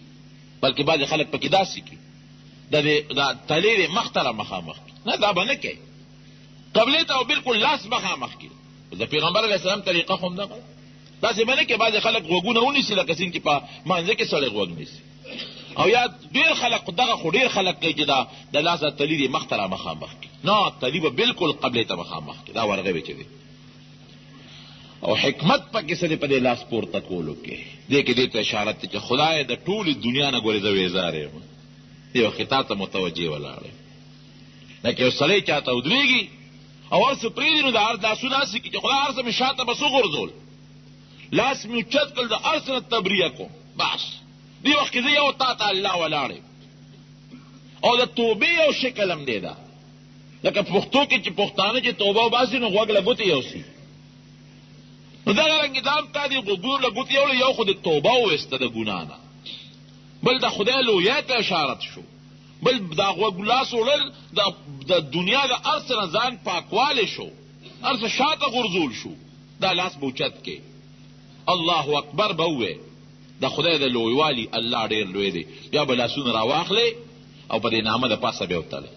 بلکې بعضې خلک پکې داسې کړي، دا تلې دې مخ ته را مخامخ کړي. نه، دا به نه کوي، قبلې ته او بلکل لاس مخامخ کړي. د پیغمبر علیه السلام طریقه خو همدغه داسې به نه کوي. بعضې خلک غوږونه ونیسي لکه څنګه چې په مانځه کې سړی غوږ نیسي. او یا ډېر خلک دغه خو ډېر خلک کوي چې د لاس د تلي دې مخ ته را مخامخ کړي. نه، تلي به بلکل قبلې ته مخامخ کړي. دا ورغوي چې دی. او حکمت پکې څه دی په دې لاس پورته کولو کې؟ دې کې دې ته اشاره ده چې خدای د ټولې دنیا نه ګورې زه ویزار یم، یو خطاب ته متوجه ولاړ یم. لکه یو سړی چاته ودرېږي او هر څه پرېږدي، نو د هر لاسونه هسې کړي چې خدای هر څه مې شاته بس وغورځول، لاس مې اوچت کړل، د هر څه نه تبریه کوم، بس دې وخت کې زه یو تا ته الله ولاړ یم. او د توبې یو شکل هم دی دا، لکه پښتو کې چې پښتانه چې توبه وباسي نو غوږ له ګوتې یوسي، نو دغه رنګې دا هم تا دې غوږونو له ګوتې یوړه، یو خو د توبه وویسته د ګناه نه، بل د خدای لویۍ ته اشارت شو، بل دا غوږ لاس وړل د دنیا د هر څه نه ځان پاکوالی شو، هر څه شاته غورځول شو. دا لاس به اوچت کې الله اکبر به ووایې، د خدای د لویوالي الله ډېر لوی دی. بیا به لاسونه راواخلې او په دې نامه د پاسه بیا وتړئ.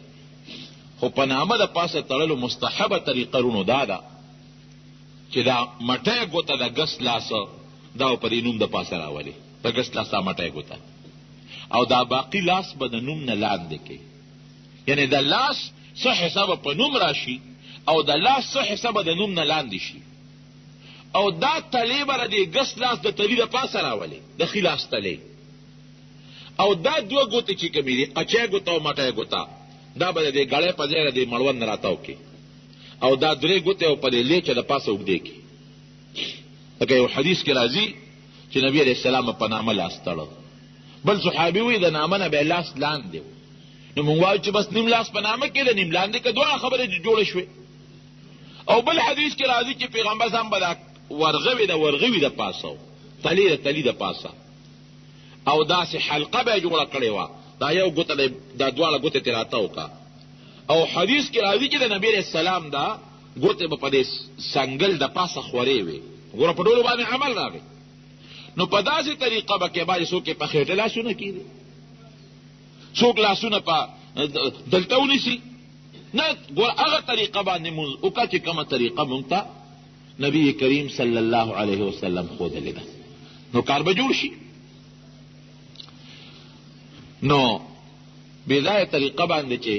خو په نامه د پاسه تړلو مستحبه طریقه رونو دا ده چې دا مټۍ ګوته د ګس لاسه دا په دې نوم د پاسه راولي، د ګس لاسه مټۍ ګوته، او دا باقي لاس به د نوم نه لاندې کوي. یعنی د لاس څه حسابه په نوم راشي او د لاس څه حسابه د نوم نه لاندې شي، او دا تلې به د ګس لاس د تلي د پاسه راولي، د ښي لاس تلې، او دا 2 ګوتې چې کومې دي قچۍ ګوته او مټۍ ګوته دا به د دې ګړۍ په ځای د مړوند نه راتاو کړي، او دا 3 ګوتې او په دې لیچه د پاسه اوږدې کړي. لکه یو حدیث کې راځي چې نبي علیه السلام په نامه لاس تړه، بل صحابي وایي د نامه نه به لاس لاندې و. نو موږ وایو چې بس نیم لاس په نامه کې د نیم لاندې که دواړه خبرې جوړې شوې. او بل حدیث کې راځي چې پیغمبر صاحب به دا ورغوي د پاسه، تلي د پاسه، او داسې حلقه به یې جوړه کړې وه، دا یو ګوته دا دواړه ګوتې ترې راته وکړه، او حدیث کې راځي چې د نبی علیہ السلام دا ګوتې به په دې سنګل د پاسه خورې وي. ګوره په ټولو باندې عمل راغی. نو په داسې طریقه به کې باندې څوک په خېټه لاسونه کېږي، څوک لاسونه په دلته ونیسي. نه، ګوره هغه طریقه باندې مونځ وکړه چې کومه طریقه مونږ ته نبی کریم صلی الله علیه وسلم ښودلې ده، نو کار به جوړ شي. نو بېځایه طریقه باندې چې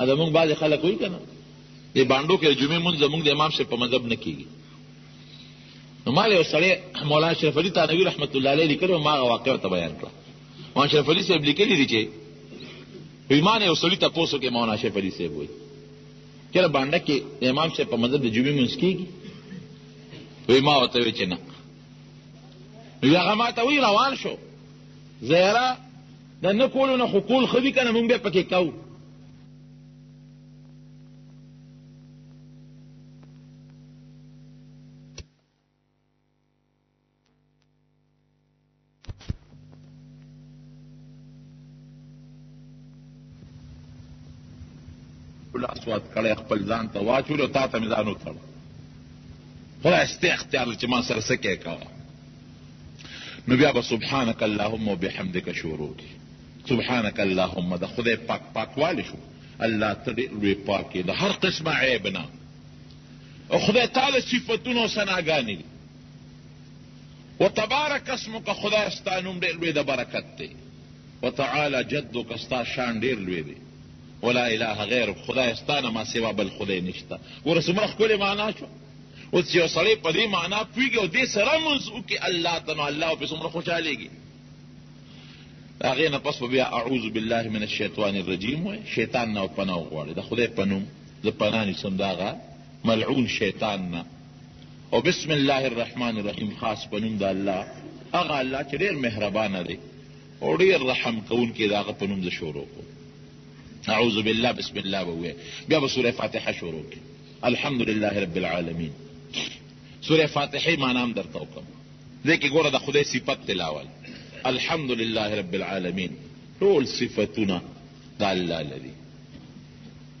زمونږ بعضې خلک وایي که نه دې بانډو کې د جمعې مونځ زمونږ د امام صاحب په مذهب نه کېږي. نو ما یو سړی مولانا اشرف علي تانوي رحمت الله علیه لیکلي و، ما هغه واقعه ورته بیان کړه. مولانا اشرف علي صاحب لیکلي دي چې وایي ما نه یو سړي تپوس وکړې مولانا اشرف علي صاحب وایي چېرې بانډه کې د امام صاحب په مذهب د جمعې مونځ کېږي؟ وایي ما ورته وایي چې نه. نو هغه ما ته وایي روان شو زیاره د نه کولو نه خو کول ښه دي که نه مونږ بیا پکې کوو. اسود کړی خپل ځان ته واچول او تا ته مې ځان وتړ. خدای ستا اختیار چې ما سره څه کې کوه. نو بیا به سبحانک اللهم وبحمدک شروع کړي. سبحانک اللهم د خدای پاک پاکوالی شو. الله ته ډېر لوی پاک یې د هر قسمه عیب نه، او خدای تعالی صفتونه او ثناګانې دي. وتبارک اسمک، خدای ستا نوم ډېر لوی د برکت دی. وتعالی جدک، ستا شان ډېر لوی دی. ولا اله غیر، خدای ستانه ما سوا بل خدای نشته. ګوره څومره ښکلې معنا شو. اوس چې یو سړی په دې معنا پوهېږي او دې سره مونځ وکړي الله ته، نو الله پرې څومره خوشحالېږي. د هغې نه پس به بیا اعوذ بالله من الشیطان الرجیم وایي، شیطان نه پناه وغواړي. د خدای په نوم زه پناه نیسم د هغه ملعون شیطان نه. او بسم الله الرحمن الرحیم، خاص په نوم د الله، هغه الله چې ډېر مهربانه دی او ډېر رحم کوونکی د هغه په نوم زه شروع کوم. اعوذ بالله بسم الله بوي. بیا به سوره فاتحه شروع کی. الحمد لله رب العالمین. سوره فاتحه معنا هم درته وکم. ځکه ګوره د خدای صفت تلاول. الحمد لله رب العالمین، ټول صفتونه د الله لري.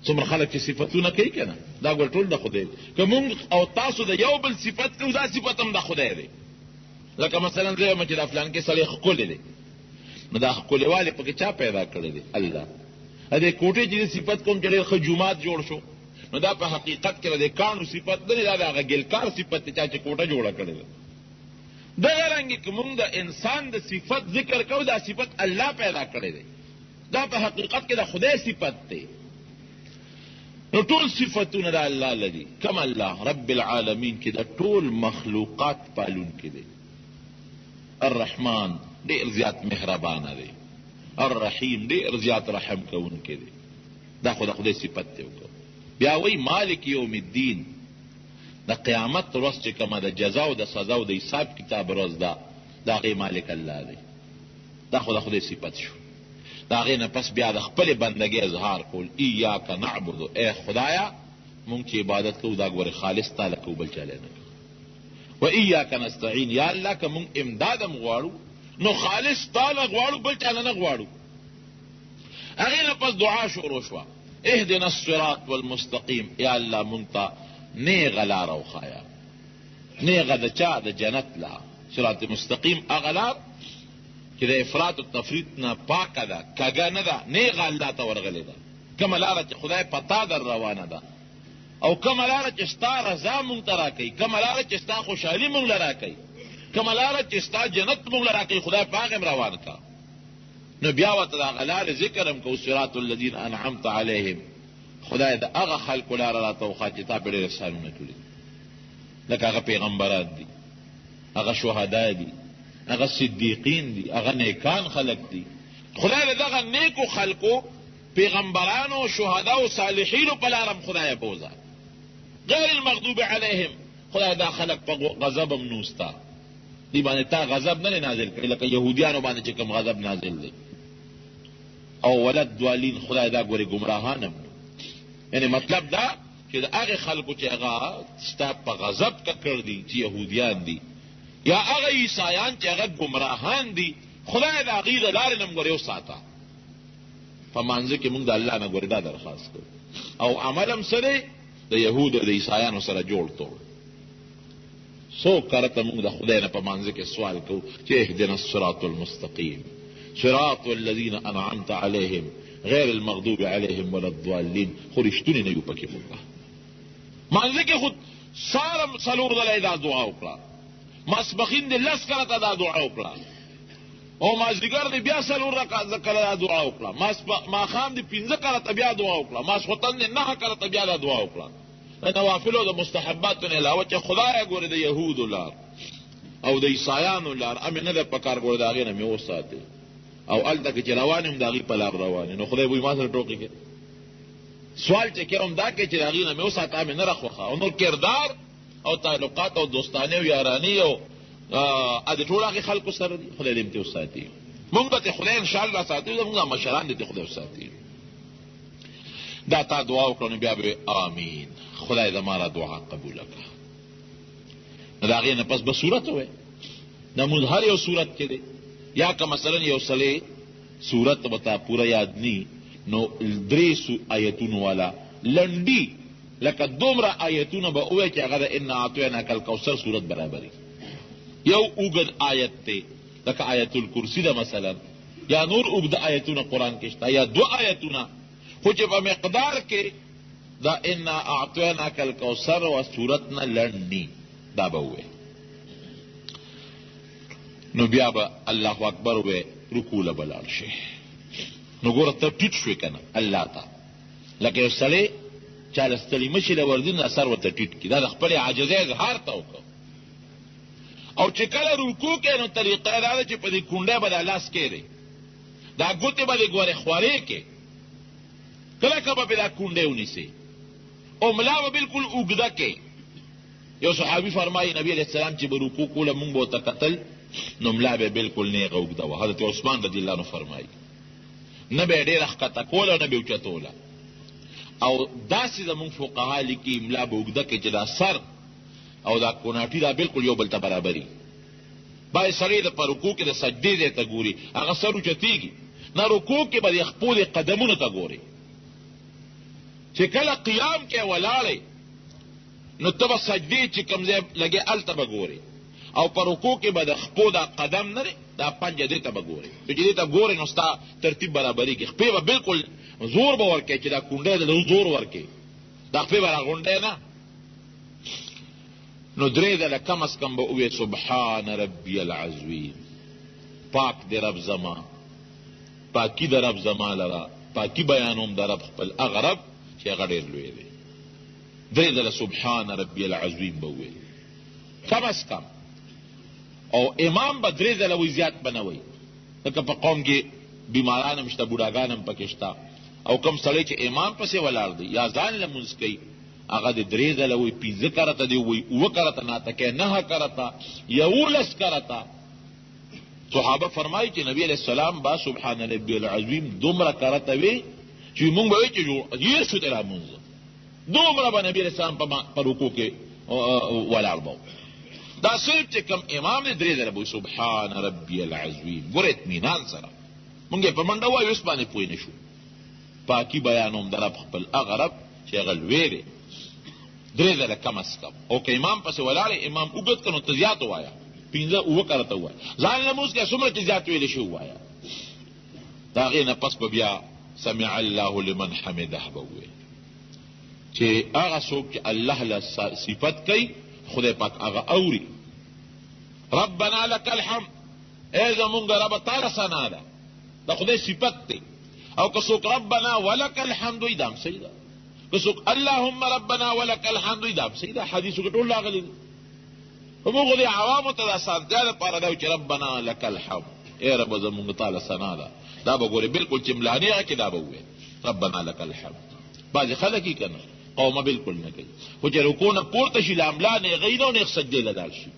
څومره خلک چې صفتونه کوي که نه، دا ګوره ټول د خدای. که مونږ او تاسو د یو بل صفت کوو، دا صفت هم د خدای دی. لکه مثلا زه یم چې دا فلان کې سړی ښکلی دی، نو دا ښکلیوالی پکې چا پیدا کړی دی؟ الله. دې کوټې چې صفت کوم چې ډېر ښه جومات جوړ شو، نو دا په حقیقت کې د کاڼو صفت نه دی، دا د هغه ګلکار صفت دی چا چې کوټه جوړه کړې ده. دغه رنګې که مونږ د انسان د صفت ذکر کوو، دا صفت الله پیدا کړی دی، دا په حقیقت کې د خدای صفت دی. نو ټول صفتونه د الله لري. کم الله رب العالمین کې د ټول مخلوقات پالونکی دی. الرحمن ډېر زیات مهربانه دی. الرحیم ډېر زیات رحم کوونکی دی. دا خو د خدای صفت دی. بیا وایي مالک یوم الدین، د قیامت ورځ چې کومه د جزا او د سزا او د حساب کتاب ورځ ده، د هغې مالک الله دی. دا خو د خدای صفت شو. د هغې نه پس بیا د خپلې بندګۍ اظهار کول. ایاک نعبد، ای خدایه مونږ چې عبادت کوو دا ګورې خالص تا له کوو، بل چا له نه کوو. و ایاک نستعین، یا الله که مونږ امداد هم غواړو نو خالص تا له غواړو، بل چا له نه غواړو. هغې نه پس دعا شروع شوه. اهدنا الصراط والمستقیم، یا الله مونږ ته نیغه لاره وښایه. نیغه د چا؟ د جنت لاره. صراط مستقیم هغه لار چې د افراط و تفریط نه پاکه ده، کږه نه ده، نیغه الله ته ورغلې ده. کومه لاره چې خدای پتا در روانه ده، او کومه لاره چې ستا رضا مونږ ته راکوي، کومه لاره چې ستا خوشحالي مونږ له راکوي، کومه لاره چې ستا جنت مونږ له راکوي، خدای په هغې م روان کا. نو بیا ورته د هغه لارې ذکر هم کوو. صراط الذین انعمت علیهم، خدای د هغه خلکو لاره راته وښایه چې تا پرې ډېر احسانونه کړي، لکه هغه پیغمبران دي، هغه شهدا دي، هغه صدیقین دي، هغه نیکان خلک دي. خدای د دغه نیکو خلکو پیغمبرانو، شهداو، صالحینو په لاره م خدای بوځه. غیر المغضوب علیهم، خدای دا خلک په غضب هم نوستا، دی باندې تا غضب نه نازل کړي، لکه یهودیانو باندې چې کوم غضب نازل دی. او ولد دوالین، خدای دا ګورې ګمراهان هم. یعنی مطلب دا چې د هغې خلکو چې هغه ستا په غضب ککړ دي، چې یهودیان دي، یا هغه عیسایان چې هغه ګمراهان دي، خدای د هغې د لارې نه م ګورې وساته. په مانځه کې موږ د الله نه ګورې دا درخواست کوو او عمل هم څه دی د یهودو د عیسایانو سره جوړ توړ څو کرته موږ د خدای نه په مانځه کې سوال کوو چې اهدنا الصراط المستقیم صراط الذین انعمت علیهم غیر المغضوب علیهم ولا الضالین خو رښتونې نه یو پکې موږ مانځه کې خود سارم څلور ځله دا دعا وکړه ماسپښین دې لس کرته دا دعا وکړه او مازدیګر دې بیا څلور رکعته دا دعا وکړه ماښام دې پنځه کرته بیا دعا وکړه ماسخوتن دې نهه کرته بیا دا دعا وکړه د نوافلو د مستحباتو نه علاوه چې خدای ګورې د یهودو لار او د عیسایانو لار امې نه ده په کار ګورې د هغې نه مې وساتې او هلته کې چې روان یم د هغې په لار روان نو خدای به ما سره ټوکې کوي سوال چې کوم دا کوي چې د هغې نه مې وساته مې نه راخوښه او نور کردار او تعلقات او دوستانې او یارانې او د ټول هغې خلکو سره دي خدای دې مې وساتي مونږ به خدای انشاءالله ساتي زمونږ مشران دې خدای وساتي دا تا دعا وکړو نو بیا به آمین خدای زما را دعا قبوله کړه نو د هغې نه پس به صورت ووایي نمونځ هر یو صورت کې دی یا که مثلا یو سړی صورت به تا پوره یاد نی نو درې آیتونو والا لنډي لکه دومره آیتونه به ووایي چې هغه د انا اعطیناک الکوثر صورت برابري یو اوږد آیت دی لکه آیت الکرسی ده مثلا یا نور اوږده آیتونه قرآن کې شته یا دو آیتونه خو چې په مقدار کې دا انا اعطیناک الکوثر و صورت نه لنډ نی دا به ووایي نو بیا به الله اکبر ووایي رکوع له به لاړ شي نو ګوره ته ټیټ شوې که نه الله ته لکه یو سړی چاله ستړي مشي له وردي نه سر ورته ټیټ کړي دا د خپلې عاجزۍ اظهار ته وکړه او چې کله رکوع کوې نو طریقه یې دا ده چې په دې کونډۍ به دا لاس کېږدې دا ګوتې به دې ګورې خوارې کې کله که به پې دا کونډۍ ونیسې او ملا به بلکل اوږده کې یو صحابي فرمایي نبي علیه السلام چې به رکوع کوله مونږ به ورته کتل نو ملا به بلکل نیغه اوږده وه حضرت عثمان رضی الله عنه فرمایي نه به یې ډېره ښکته کوله او نه به یې اوچتوله او داسې زمونږ فقها لیکي ملا به اوږده کې چې دا سر او دا کوناټي دا بلکل یو بل ته برابري باید سړی د په رکوع کې د سجدې ځای ته ګوري هغه سر اوچتېږي نه رکوع کې به د خپو د قدمونو ته ګوري چې کله قیام کې ولاړې نو ته به سجدې چې کوم ځای لګې هلته به ګورې او په رکوع کې به د خپو دا قدم نه دی دا پنجه دې ته به ګورې نو چې دې ته ګورې نو ستا ترتیب برابرېږي خپې به بلکل زور به ورکوې چې دا کونډۍ ده زور ورکوې دا خپې به راغونډی نه نو درې ځله کم از کم به ووایې سبحان ربی العظیم پاک دی رب زما پاکی د رب زما لره پاکی بیانوم د رب خپل هغه رب چې هغه ډېر لوی دی درې ځله سبحان ربی العظیم به ووایې کم از کم او امام به درې ځله وایي زیات به نه وایي لکه په قوم کې بیماران هم شته بوډاګان هم پکې شته او کم سړی چې امام پسې ولاړ دی یا ځان لمونځ کوي هغه د درې ځله وایي پنځه کرته دی وایي اووه کرته ناته نهه کرته یولس کرته صحابه فرمایي چې نبی علیه السلام با سبحان ربی العظیم دومره کرته وی چې مونږ به وایي چې ډېر شو دی رامونځه دومره به نبی علیه السلام په رکوع کې ولاړ به دا صرف چې کم امام دی درې ځله به وایي سبحان ربی العظیم ګوره اطمینان سره مونږ یې په منډه وایو اوس باندې پوه نه شو پاکي بیانوم د رب خپل هغه رب چې هغه لوی دی درې ځله کم از کم او که امام پسې ولاړې امام اوږد که نو ته زیات ووایه پنځه اووه کرته ووایه ځان لمونځ کې څومره چې زیات ویلی شي ووایه د هغې نه پس به بیا سمع الله لمن حمده به ووایي چې هغه څوک چې الله له صفت کوي خدای پاک هغه اوري ربنا لک الحمد ای زمونږ ربه تاله ثنا ده د خدای صفت دی او که څوک ربنا ولک الحمد وایي دا هم صحیح ده که څوک اللهم ربنا ولک الحمد وایي دا هم صحیح ده حدیثو کې ټول راغلي دي خو موږ د عوامو ته د اسانتیا دپاره دا چې ربنا لک الحمد ای ربه زمونږ تاله ثنا ده دا به ګورې بلکل چې ملانې هغه کې دا به ووایي ربنا لک الحمد بعضې خلک یې که نه قومه بلکل نه کوي خو چې رکوع نه پورته شي له ملا نیغوي نه او نیغ سجدې له دال شي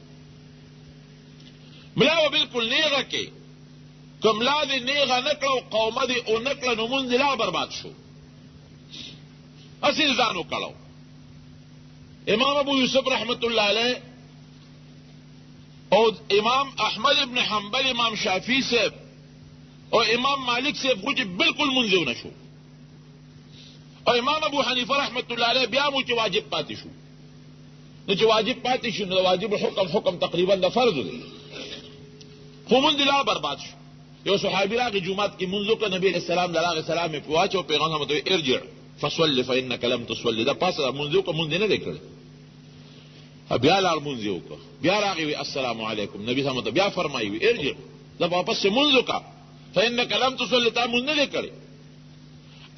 ملا به بلکل نیغه کې که ملا دې نیغه نه کړه او قومه دې ونه کړه نو مونځ لا برباد شو هسې ځان وکړو امام ابو یوسف رحمت الله علیه او امام احمد ابن حنبل امام شافعي صاحب او امام مالک سے خو چې بالکل منځو نشو او امام ابو حنیفه رحمت الله علیه بیا مو چې واجب پاتې شو نو چې واجب پاتې شو نو واجب حکم تقریبا د فرض دی خو مونږ لا برباد شو یو صحابي راغی جمعات کې منځو کې نبی رسول الله علیه السلام په واچو پیغمبر ته ارجع فصلی فانك لم تصلي دا پاسه منځو کې مونږ نه وکړ بیا لار منځو کو بیا راغی السلام علیکم نبی صلی الله علیه بیا فرمایي ارجع دا واپس منځو کا فانك لم تصلي تا مونږ نه وکړ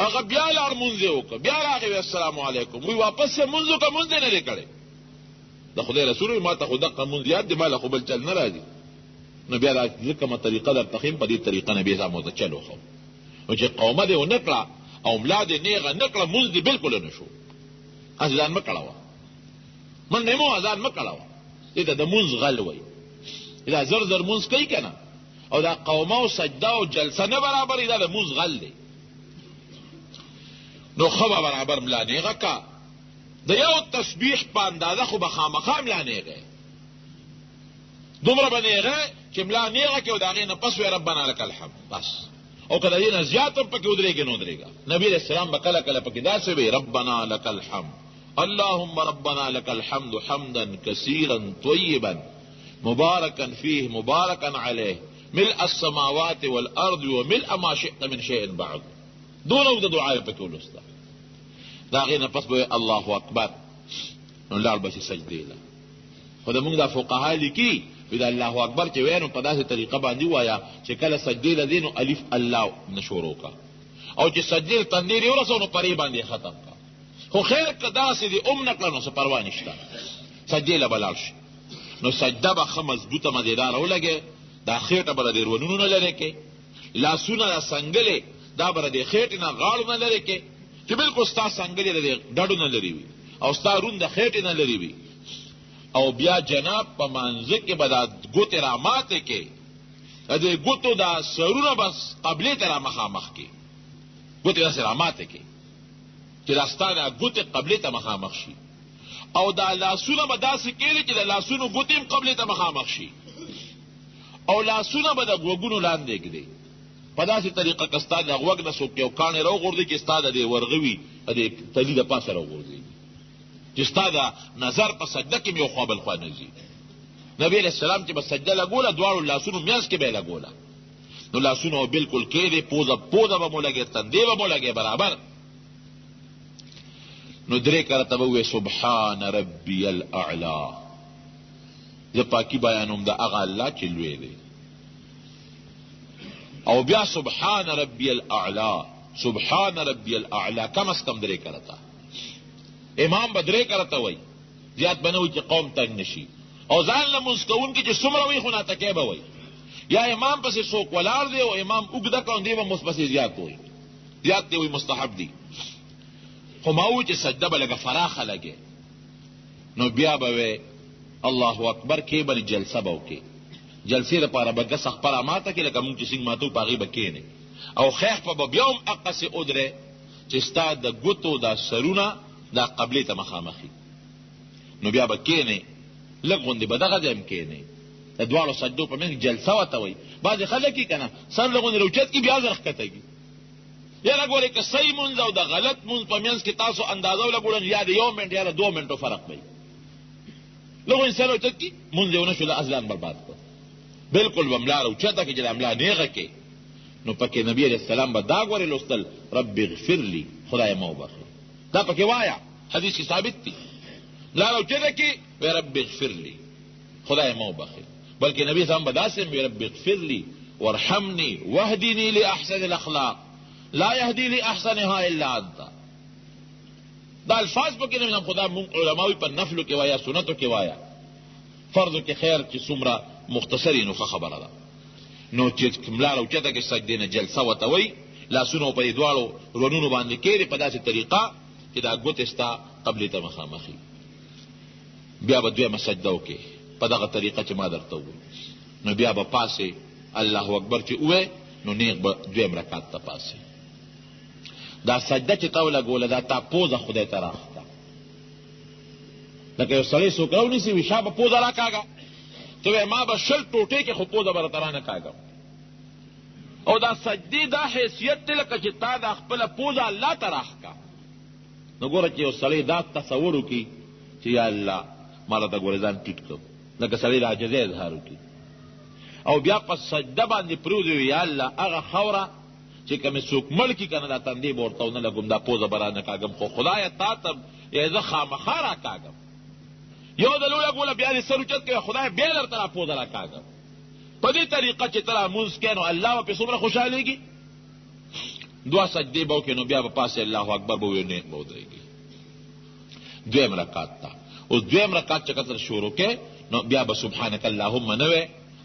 هغه بیا لار منځو کو بیا راغی السلام علیکم وی واپس منځو کا مونږ نه وکړ د خدای رسول ما ته خدا قانون یاد دی مال خو بل چل نه راځي نو بیا دا کومه طریقه در تخیم په دې طریقه نبی زموږ ته چلو خو او چې قومه دې ونکړه او ملا دې نیغه نکړه مونږ دې بالکل نه شو ځان مکړه من نه مو ځان مکړه دې د مونږ غل وای دا زر زر مونږ کوي کنه او دا قومه او سجده او جلسه نه برابر دا د مونږ غل دی نو خو برابر ملا نیغه کا د یو تسبیح په اندازه خو به خامخا ملا نیغه دومره به نیغه چې ملا نیغه کې او د هغې نه پس وی ربنا لک الحمد بس او که د دې نه زیات هم پکې ودرېږي نو ودرېږه نبي علیه السلام به کله کله پکې داسې وی ربنا لک الحمد اللهم ربنا لك الحمد حمدا كثيرا طيبا مباركا فيه مباركا عليه ملء السماوات والارض وملء ما شئت من شيء بعد دونه د دعای په ټول است دا غینه پس به الله اکبر نو لار به سجدي له خدای موږ د فقها لیکي دا الله اکبر چې وینو په داسې طریقه باندې وایا چې کله سجدي له دینو الف الله نشورو کا او چې سجدي تندیر یو رسونو پری باندې ختم کا خو خیر کدا سي دي نکړه نو څه پروا نشته سجدي له بلال شي نو سجده به مضبوطه مزیدار ولګي دا خېټه بر دې ورونو نه لري کې لاسونه سنگلې دا بر دې خېټه نه غاړو نه لري کې چې بالکل ستا سنگلې دې ډډو نه لري وي او ستا رون د خېټه نه لري وي او بیا جناب په منځ کې بدا ګوت را ماته کې دې ګوتو دا سرونه بس قبله تر مخامخ کې ګوت را سره ماته کې چې راستانه ګوت قبله ته مخامخ شي او دا لاسونه به داسې کېږي چې د لاسونو ګوتیم قبله ته مخامخ شي او لاسونه به د غوږونو لاندې کېږي په داسې طریقه که ستا د غوږ نه څوک یو کاڼی راوغورځي چې ستا د دې ورغوي د تلي د پاسه راوغورځي چې ستا د نظر په سجده کې یو خوا بل خوا نه ځي نبي علیه السلام چې به سجده لګوله دواړو لاسونو میانځ کې به یې لګوله نو لاسونه بالکل کېدې پوزه به مو لګې تندې به مو لګې برابر نو درې کرته به ووایې سبحان ربي الاعلی زه پاکي بیانوم د هغه الله چې لوی دی او بیا سبحان ربي الاعلی سبحان ربي الاعلی کم از کم درې کرته امام به درې کرته وایي زیات به نه وایي چې قوم تنګ نشي او ځان لمونځ کوونکي چې څومره وایي خو ناټکی به وایي یا امام پسې څوک ولاړ دی او امام اوږده کوي دی به مس پسې زیات وایي زیات دی وایي مستحب دی خو ما وایي چې سجده به لږه فراخه لګې نو بیا به وایي الله اکبر کې به جلسه به وکړي جلسې دپاره به ګس خپله ماته کې لکه مونږ چې څنګه ماتو په هغې به کښېنې او خیخ به بیا هم هغسې ودرې چې ستا د ګوتو دا سرونه دا قبلې ته مخامخي نو بیا به کښېنې لږ غوندې به دغه ځای هم کښېنې د دواړو سجدو په منځ جلسه ورته وایي بعضې خلک یې که نه سر لږ غوندې روچت کړي بیا زر ښکته کړي یاره ګورې که صحیح مونځ او د غلط مونځ په منځ کې تاسو اندازه ولګوړل یا د 1 منټ یا د 2 منټو فرق وي لږ غوندې سر روچت کړي مونځ یې ونه شو د ازلان برباد کړ بالکل به ملا روچته کړي چې د ملا نیغه کې نو پکې نبی علیه السلام به دا ګورې لوستل رب اغفر لی خدای ما وبخښي دا پکې وایا حدیث کې ثابت دي ملا روچته کړي وی رب اغفر لی خدای ما وبخښي بلکې نبی صاحب به داسې وی رب اغفر لی وارحمني واهدني لاحسن الاخلاق لا يهدي لاحسنها الا انت دا الفاظ پکې نه خدا مونږ علماوی په نفلو کې وایا سنتو کې وایا فرض کې خیر چې څومره مختصری نو خبره ده نو چې ملا روچته کې سجدې نه جلسه ورته وایي لاسونه په دې دواړو رونونو باندې کېږدي په داسې طریقه چې دا ګوتې ستا قبلې ته مخامخي بیا به دویمه سجده وکړې په دغه طریقه چې ما درته وویل نو بیا به پاسې الله اکبر چې ووایې نو نیغ به دویم رکعت ته پاسې دا سجده چې تا ولګوله دا تا پوزه خدای ته راخته لکه یو سړی څوک راونیسي وي شا به پوزه راکاږه ته وایې ما به 20 ټوټې کې خو پوزه به راته رانه کاږم او دا سجدی دا حیثیت دی لکه چې تا دا خپله پوزه الله ته راښکا. نو ګوره چې یو سړی دا تصور وکړي چې یا الله ماله ته ګوره ځان ټیټ کړم، لکه سړی د عاجزۍ اظهار وکړي او بیا په سجده باندې پرېوځي وي یا الله هغه خاوره چې کومې څوک مړ کړي که نه دا تندې به ورته ونه لګوم، دا پوزه به رانه کاږم، خو خدایه تا ته یا زه خامخا راکاږم. یو د لوړه ګوله بیا دې سر اوچت کوي خدای بیا درته را پوزه راکاږم. په دې طریقه چې ته لمونځ کوې نو الله به پرې څومره خوشحالېږي. دوه سجدې به وکړې نو بیا به پاسې الله اکبر به ووایو نیغ به ودرېږي. دویم رکعت ته اوس دویم رکعت چې کله شروع کې نو بیا به سبحانک اللهم نه وی،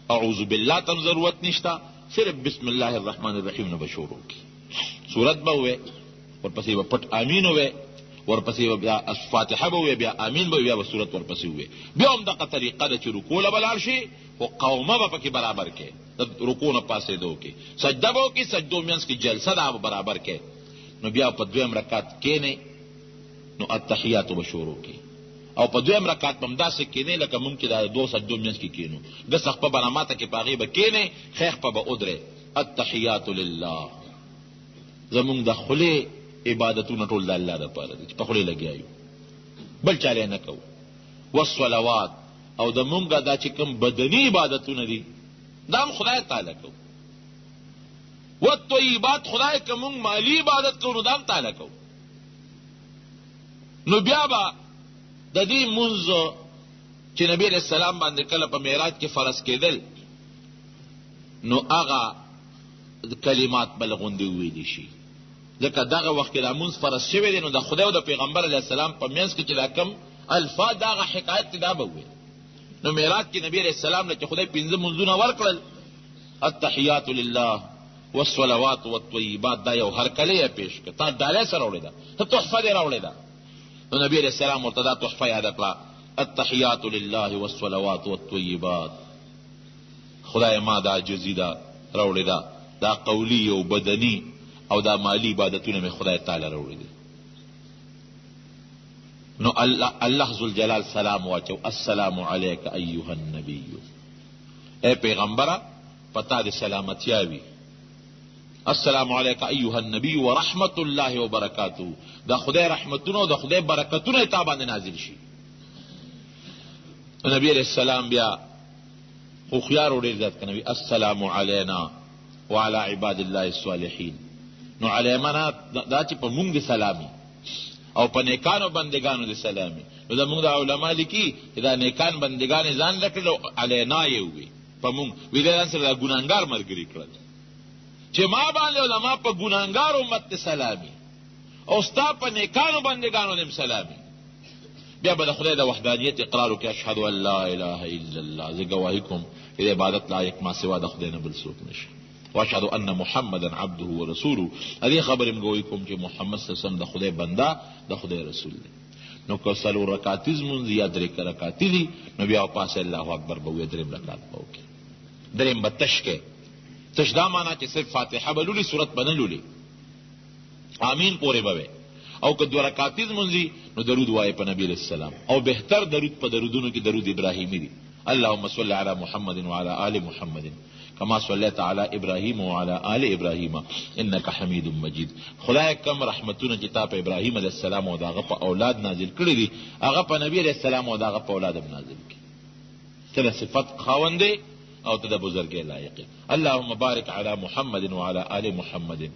اعوذ بالله تم ضرورت نشته، صرف بسم الله الرحمن الرحیم نه به شروع کی. سورت به وی، ورپسې به پټ امین وی، ورپسې به بیا فاتحه به وی، بیا امین به وی، بیا به سورت ورپسې وی. بیا هم دغه طریقه ده چې رکوع له به لاړ شي خو قومه به پکې برابر کې، د رکوع نه پاسېدو کې سجده به وکړي، سجدو منځ کې جلسه ده به برابر کې. نو بیا په دویم رکعت کېنې نو التحیاتو به شروع کی او په دویم رکعت به همداسې کېنې لکه مونږ چې دا دو سجدو منځ کې کېنو، ګس خپه به نماته کې په هغې به کېنې، خیخ په به ودرې. التحیات لله، زمونږ د خولې عبادتونه ټول د الله دپاره دي چې په خولې لګیا یو، بل چاله نه کوو. والصلوات، او د مونږ دا چې کوم بدني عبادتونه دي دا هم خدای تعالی کوو. والطیبات، خدای که مونږ مالی عبادت کوو نو دا هم تعالی کوو. نو بیا به د دې مونځ چې نبی علیہ السلام باندې کله په معراج کې فرض کېدل نو هغه کلمات بل غوندې وویلی شي، ځکه دغه وخت کې دا مونځ فرض شوی دی نو د خدای او د پیغمبر علیه السلام په منځ کې چې دا کم الفاظ د هغه حکایت دی دا به وویل. نو معراج کې نبی علیہ السلام نه چې خدای پنځه مونځونه ورکړل، التحیات لله والصلوات والطیبات، دا یو هرکلی یې پیش کړه، تا ډالۍ سره راوړې ده، ته تحفه دې راوړې ده. نو نبی علیہ السلام ورته دا تحفه یاد کړه، التحیات لله والصلوات والطیبات، خدای ما دا عاجزي دا راوړې ده، دا قولی او بدني او دا مالی عبادتونه مې خدای تعالی راوړې دي. نو الله ذوالجلال سلام واچو، السلام علیک ایها النبی، اے پیغمبره پتا دې سلامتیا وي، السلام علیک ایها النبی ورحمت الله وبرکاته، دا خدای رحمتونه او دا خدای برکتونه تا باندې نازل شي. نبی علیہ السلام بیا خو خيار ډېر زیات کنوي، السلام علینا وعلى عباد الله الصالحین. نو علیمنا دا چې په مونږ دې سلامي او په نیکانو بندگانو دې سلامي. نو دا مونږ د علما لیکي چې دا نیکان بندگان ځان لکړل علینا یې وي په مونږ وی دا سره دا ګناهګار مرګري کړل چې ما باندې او ما په ګناهګار امت ته سلامي او ستا په نیکانو بندگانو دې سلامي. بیا به د خدای د وحدانیت اقرار وکړي، اشهد ان لا اله الا الله، زه ګواهي کوم چې د عبادت لایق ما سوا د خدای نه بل څوک نشي، واشهد ان محمدا عبده ورسوله، دې خبرې م ګواهي کوم چې محمد صلی الله علیه وسلم د خدای بنده د خدای رسول دی. نو که څلور رکعتیز مونځ یا درې رکعتي دي نو بیا پاسه الله اکبر به وایي، درېم رکعت به وکړي، درېم به تش کې تش دا معنا چې صرف فاتحه به لولي، صورت به نه لولي، آمین پورې به وي. او که دو رکعتیز مونځي نو درود وایي په نبی علیہ السلام، او بهتر درود په درودونو کې درود ابراهیمی دی، اللهم صل علی محمد وعلى آل محمد کما صلیت علی ابراهیم وعلى آل ابراهیم انک حمید مجید. خدای کم رحمتونه چې تا په ابراهیم علیہ السلام او داغه په اولاد نازل کړی دي هغه په نبی علیہ السلام او داغه په اولاد هم نازل کړي. ته د صفت خاوند او ته د بزرګۍ لایق. اللهم بارک علی محمد وعلى آل محمد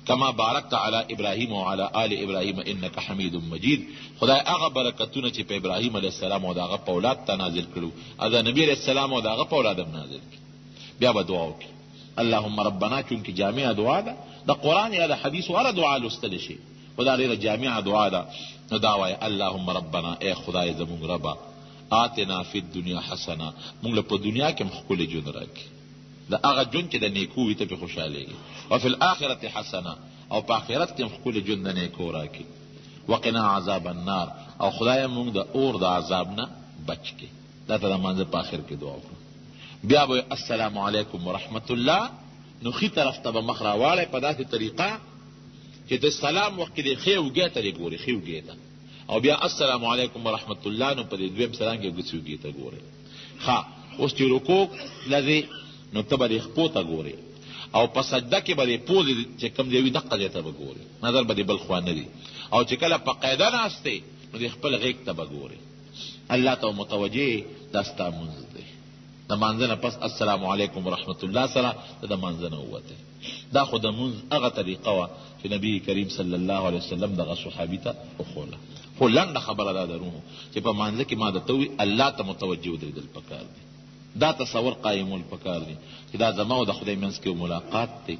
کما بارکت علی ابراهیم وعلى آل ابراهیم انک حمید مجید. خدای هغه برکتونه چې په ابراهیم علیه السلام او داغه په اولاد ته نازل کړو دا نبی علیه السلام او داغه په اولاد هم نازل کړي. بیا به دعا وکړي، اللهم ربنا، چونکې جامعه دعا ده، د قرآن یا د حدیث هره دعا لوستلی شي خو دا ډېره جامعه دعا ده. نو دا وایي اللهم ربنا، ای خدای زمونږ ربه، آتنا فی الدنیا حسنه، مونږ له په دنیا کې هم ښکلی ژوند راکړي، د هغه ژوند چې د نیکو وي ته پرې خوشحالېږي، وفي الآخرة حسنه، او په آخرت کې هم ښکلی ژوند د نیکو راکړي، وقنا عذاب النار، او خدای مونږ د اور د عذاب نه بچ کړي. دا ته د مانځه په آخر کې دعا وکړو. بیا به السلام علیکم ورحمت الله، نو ښي طرف ته به مخ راواړی په داسې طریقه چې د سلام وخت کې د ښې اوږې ته دې ګورې، ښې اوږې ته، او بیا السلام علیکم ورحمت الله نو په دې دویم سلام کې ګوتې اوږې ته ګورې. ښه، اوس چې رکوع لځې نو ته به دې خپو ته ګورې، او په سجده کې به دې پوزې چې کوم دی وي دقه ځای ته به ګورې، نظر به دې بل خوا نه دی. او چې کله په قاعده ناست دی نو دې خپل غیږ ته به ګورې، الله ته متوجه دا ستا مونځ دی. د مانځه نه پس السلام علیکم ورحمت الله سره د مانځه نه ووته. دا خو د مونځ هغه طریقه وه چې نبی کریم صلی الله علیه وسلم دغه صحابي ته وښوله. خو لنډه خبره دا درونو چې په مانځه کې ما درته ووي الله ته متوجه ودرېدل پکار دی. دا تصور قایمول پکار دی چې دا زما او د خدای منځ کې ملاقات دی،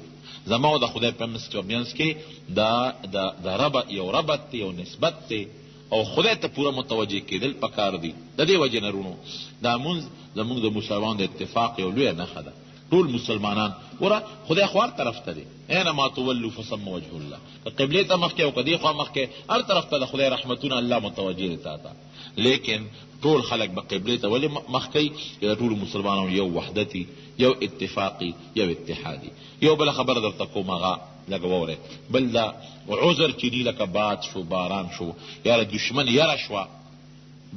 زما او د خدای په منځ کې دا یو ربط دی، یو نسبت دی، او خدای ته پوره متوجه کېدل پکار دی. د دې وجې نه رونو دا مونځ زمونږ د مسلمانانو د اتفاق یو لویه نښه ده. ټول مسلمانان ګوره خدای خو هر طرف ته دی، اینما تولوا فثم وجه الله، که قبلې ته مخکې او که دې خوا مخکې، هر طرف ته د خدای رحمتونه الله متوجه دی تا ته. لیکن ټول خلک به قبلې ته ولې مخ کوي؟ چې د ټولو مسلمانانو یو وحدتي، یو اتفاقي، یو اتحادي. یو بله خبره درته کوم هغه لږ واورئ. بل دا عذر چې دي لکه باد شو، باران شو، یاره دشمن یره شوه،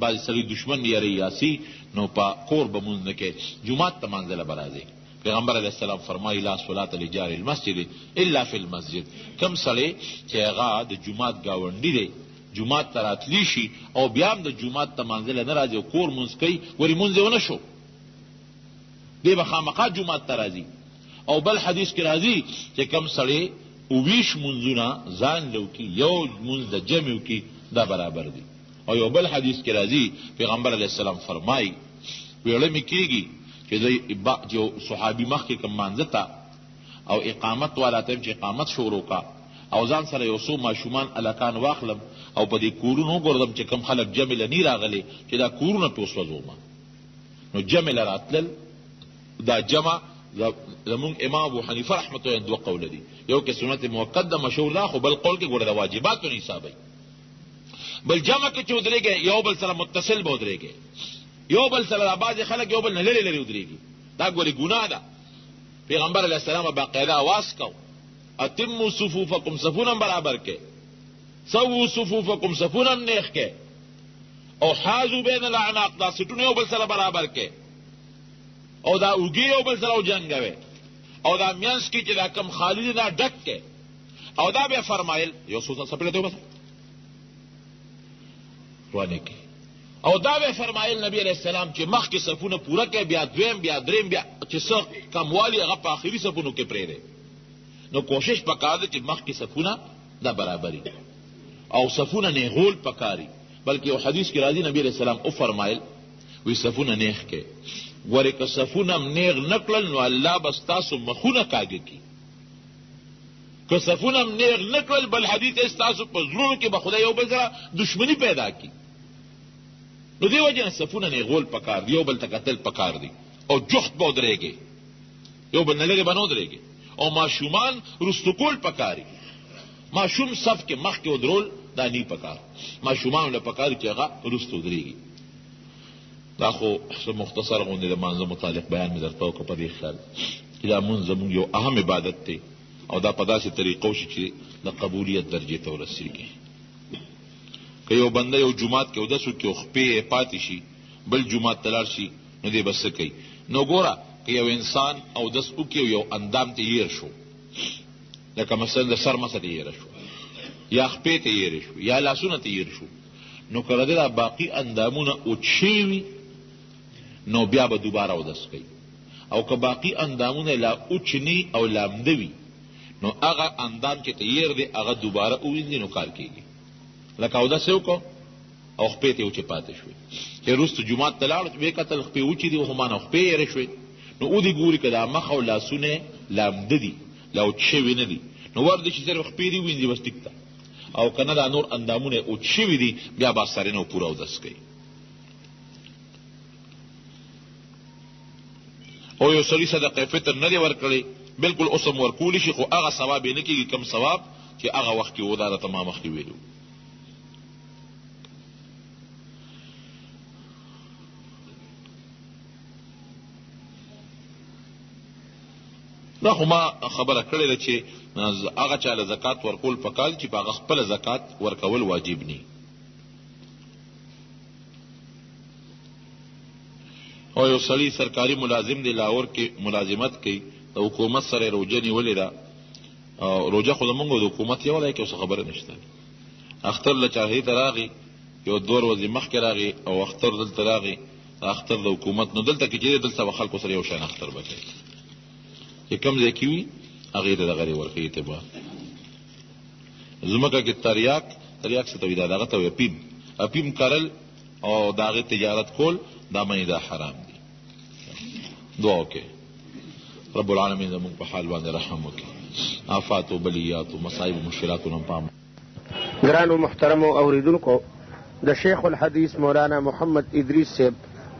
بعضې سړي دشمن یره یاسي، نو په کور به مونځ نه کوي، جومات ته مانځله به راځي. پیغمبر علیه السلام فرمایي لا صلاة لجار المسجد الا فی المسجد. کم سړی چې هغه د جومات ګاونډي دی، جومات ته راتلی شي او بیا هم د جومات ته مانځله نه راځي او کور مونځ کوي، ورې مونځ یې ونه شو، دی به خامخا جومات ته راځي. او بل حدیث کې راځي چې کم سړی 20 مونځونه ځان له وکړي، یو مونځ د جمع وکړي، دا برابر دی. او یو بل حدیث کې راځي پیغمبر علیه السلام فرمایي ویړه مې کېږي چې یو صحابي مخکې کوم مانځه ته او اقامت والا ته چې اقامت شروع کا او ځان سره یو څو ماشومان الکان واخلم او په دې کورونو وګورم چې کوم خلک جمع له نه راغلي چې دا کورونه پې وسوځوم. نو جمع له راتلل، دا جمع زمونږ امام ابو حنیفه رحمة الله دوه قوله دي، یو کې سنت مؤکد ده مشهور ده، خو بل قول کې ګوره د واجباتو نه حسابوي. بل جمع کې چې ودرېږي یو بل سره متصل به ودرېږي، یو بل سره بعضې خلک یو بل نه لرې لرې ودرېږي، دا ګورې ګناه ده. پیغمبر علیه السلام باقاعده اواز کو اتموا صفوفکم، صفونه برابر کې، سووا صفوفکم، صفونه نیخ کې، او حاذوا بین الاعناق، دا سټونه یو بل سره برابر کې، او دا اوږې یو بل سره وجنګوي، او دا منځ کې چې دا کم خالی دی دا ډک کې. او دا بیا فرمایل یو څو څپېړه دی بس روانې کې. او دا بیا فرمایل نبی علیه السلام چې مخکې صفونه پوره کې، بیا دویم، بیا دریم، بیا چې څه کموالی هغه په آخري صفونو کې پرېږدی. نو کوشش پکار دی چې مخکې صفونه دا برابري او صفونه نیغول پکاري. بلکې یو حدیث کې راځي نبی علیه السلام او فرمایل وی صفونه نیغ کې، ګورې که صفونه نیغ نه کړل نو الله به ستاسو مخونه کاږه کړي، که صفونه نیغ نه کړل بل حدیث ستاسو په زړونو کې به خدای یو بل سره دشمني پیدا کړي. نو دې وجې نه صفونه نیغول پکار دی، یو بل ته کتل پکار دی، او جخت به ودرېږي، یو بل نه لرې به نه ودرېږي. او ماشومان رستو کول پکاري، ماشوم صف کې مخکې ودرول دا نی پکار، ماشومانو له پکاري چې هغه رستو ودرېږي. دا خو مختصر غوندې د مانځه متعلق بیان مې درته وکړه په دې خیال چې دا مونځ زموږ یو اهم عبادت دی، او دا په داسې طریقو شي چې د قبولیت درجې ته ورسېږي. که یو بنده یو جومات کې اودس وکړي او خپې یې پاتې شي، بل جومات ته لاړ شي، نو دی به څه کوي؟ نو ګوره که یو انسان اودس وکړي او یو اندام ته یېر شو، لکه مثلا د سر مسه ته یېره شو، یا خپې ته یېرې شو، یا لاسونه ته یېر شو، نو که د دا باقي اندامونه اوچ شوي وي نو بیا به دوباره اودس کوي. او که باقي اندامونه لا اوچ نی او لامده وي نو هغه اندام چې ته یېر دی هغه دوباره ووینځي نو کار کېږي. لکه اودس یې وکړو او خپې ته اوچې پاتې شوې، چې وروسته جومات ته لاړ ویې کتل خپې اوچې دي خو مانه خپې یېرې شوې، نو ودې ګوري که دا مخ او لاسونه لامده دي، لا اوچ شوي نه دي، نو ور دي چې صرف خپې دي وینځي بس ټیک ده. او که نه دا نور اندامونه اوچ شوي دي بیا به سرینه او پوره اودس کوي. او یو سړي صدقه فطر نه دی ورکړی، بلکل اوس هم ورکولی شي، خو هغه ثواب یې نه کېږي کم ثواب چې هغه وخت کې و. دا راته ما مخکې ویلو. دا خو ما خبره کړې ده چې هغه چاله زکات ورکول پکار چې په هغه خپله زکات ورکول واجب نی. او یو سړی سرکاري ملازم دی، لاهور کې ملازمت کوي، د حکومت سره روجه نیولې ده. روجه خو زمونږ د حکومت یو دی که اوس خبره نشته. اختر له چاهي ته راغی، یو 2 ورځې مخکې راغی او اختر دلته راغی، اختر د حکومت. نو دلته کې چې دلته به خلکو سره یو شان اختر به کوي، چې کوم ځای کې وي هغې ته دغه ورکوي اعتبار. ځمکه کې تریاک څه ته وي؟ دا دغه ته وي اپیم کرل او د هغې تجارت کول، دا منې دا حرام دي. دعا وکړئ رب العالمین زمونږ په حال باندې رحم وکړي، آفات و بلیات و مصائب و مشکلاتو نه پام. ګرانو محترمو اوریدونکو، د شیخ الحدیث مولانا محمد ادریس صاحب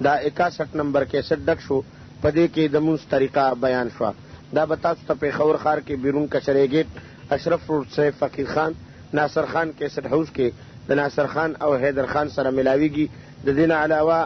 دا 61 نمبر کیسټ ډک شو. په دې کې د مونځ طریقه بیان شوه. دا به تاسو ته پېښور ښار کې بیرون کشرې ګیټ اشرف روډ سیف فقیر خان ناصر خان کیسټ هاوس کې د ناصر خان او حیدر خان سره ملاویږي. د دې نه علاوه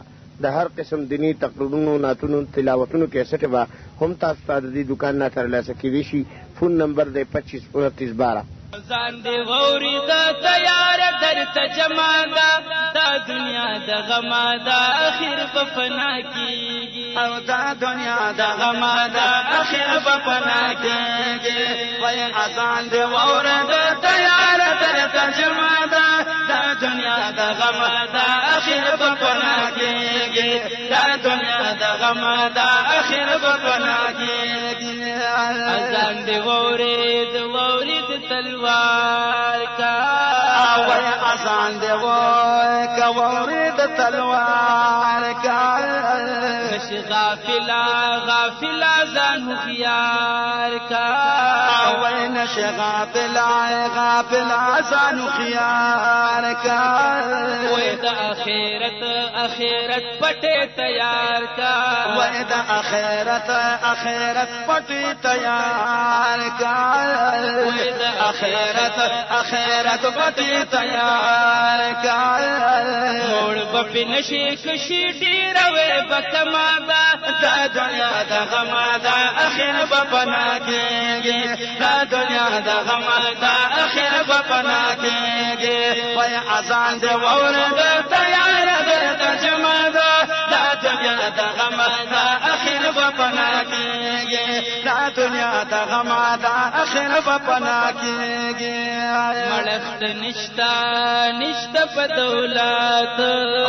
د هر قسم دینی تقریرونو، نعتونو، تلاوتونو کیسټ به هم تاسو ته د دې دکان نه ترلاسه کیدی شي. فون نمبر دی 252912. ځان دې غوري دا تیار درته جما ده، دا دنیا د غما ده اخر په فنا کېږي، او دا دنیا د غما ده اخر په فنا کېږي. وای ځان دې غوري دا تیار درته جما ده، دا دنیا د غما ده اخر په فنا کېږي، دا دنیا د غما ده اخر په فنا کېږي. ځان دې غوري تلوار کا وای آسان دی وای د تلوار کا نش غافلا ځان خيار کا وای نش غافلا ځان خيار کا وای د اخرت پټه تیار کا وای د اخرت پټه تیار کا وای د اخرت پټه تیار کا موړ په نشي کشي ډیر وې بکما دا دنیا د غما دا اخر په پنا کېږي، دا دنیا د غما دا اخر په پنا کېږي. وای اذان دی وورد تیار ده ترجمه ده، دا دنیا د غما دا اخر په پنا کېږي، دا دنیا د غما دا اخر په پنا کېږي. ملخت نشتا په دولت،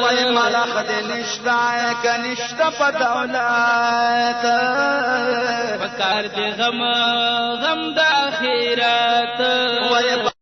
وای ملخت نشتا په دولت، پکار دې غم د اخرت.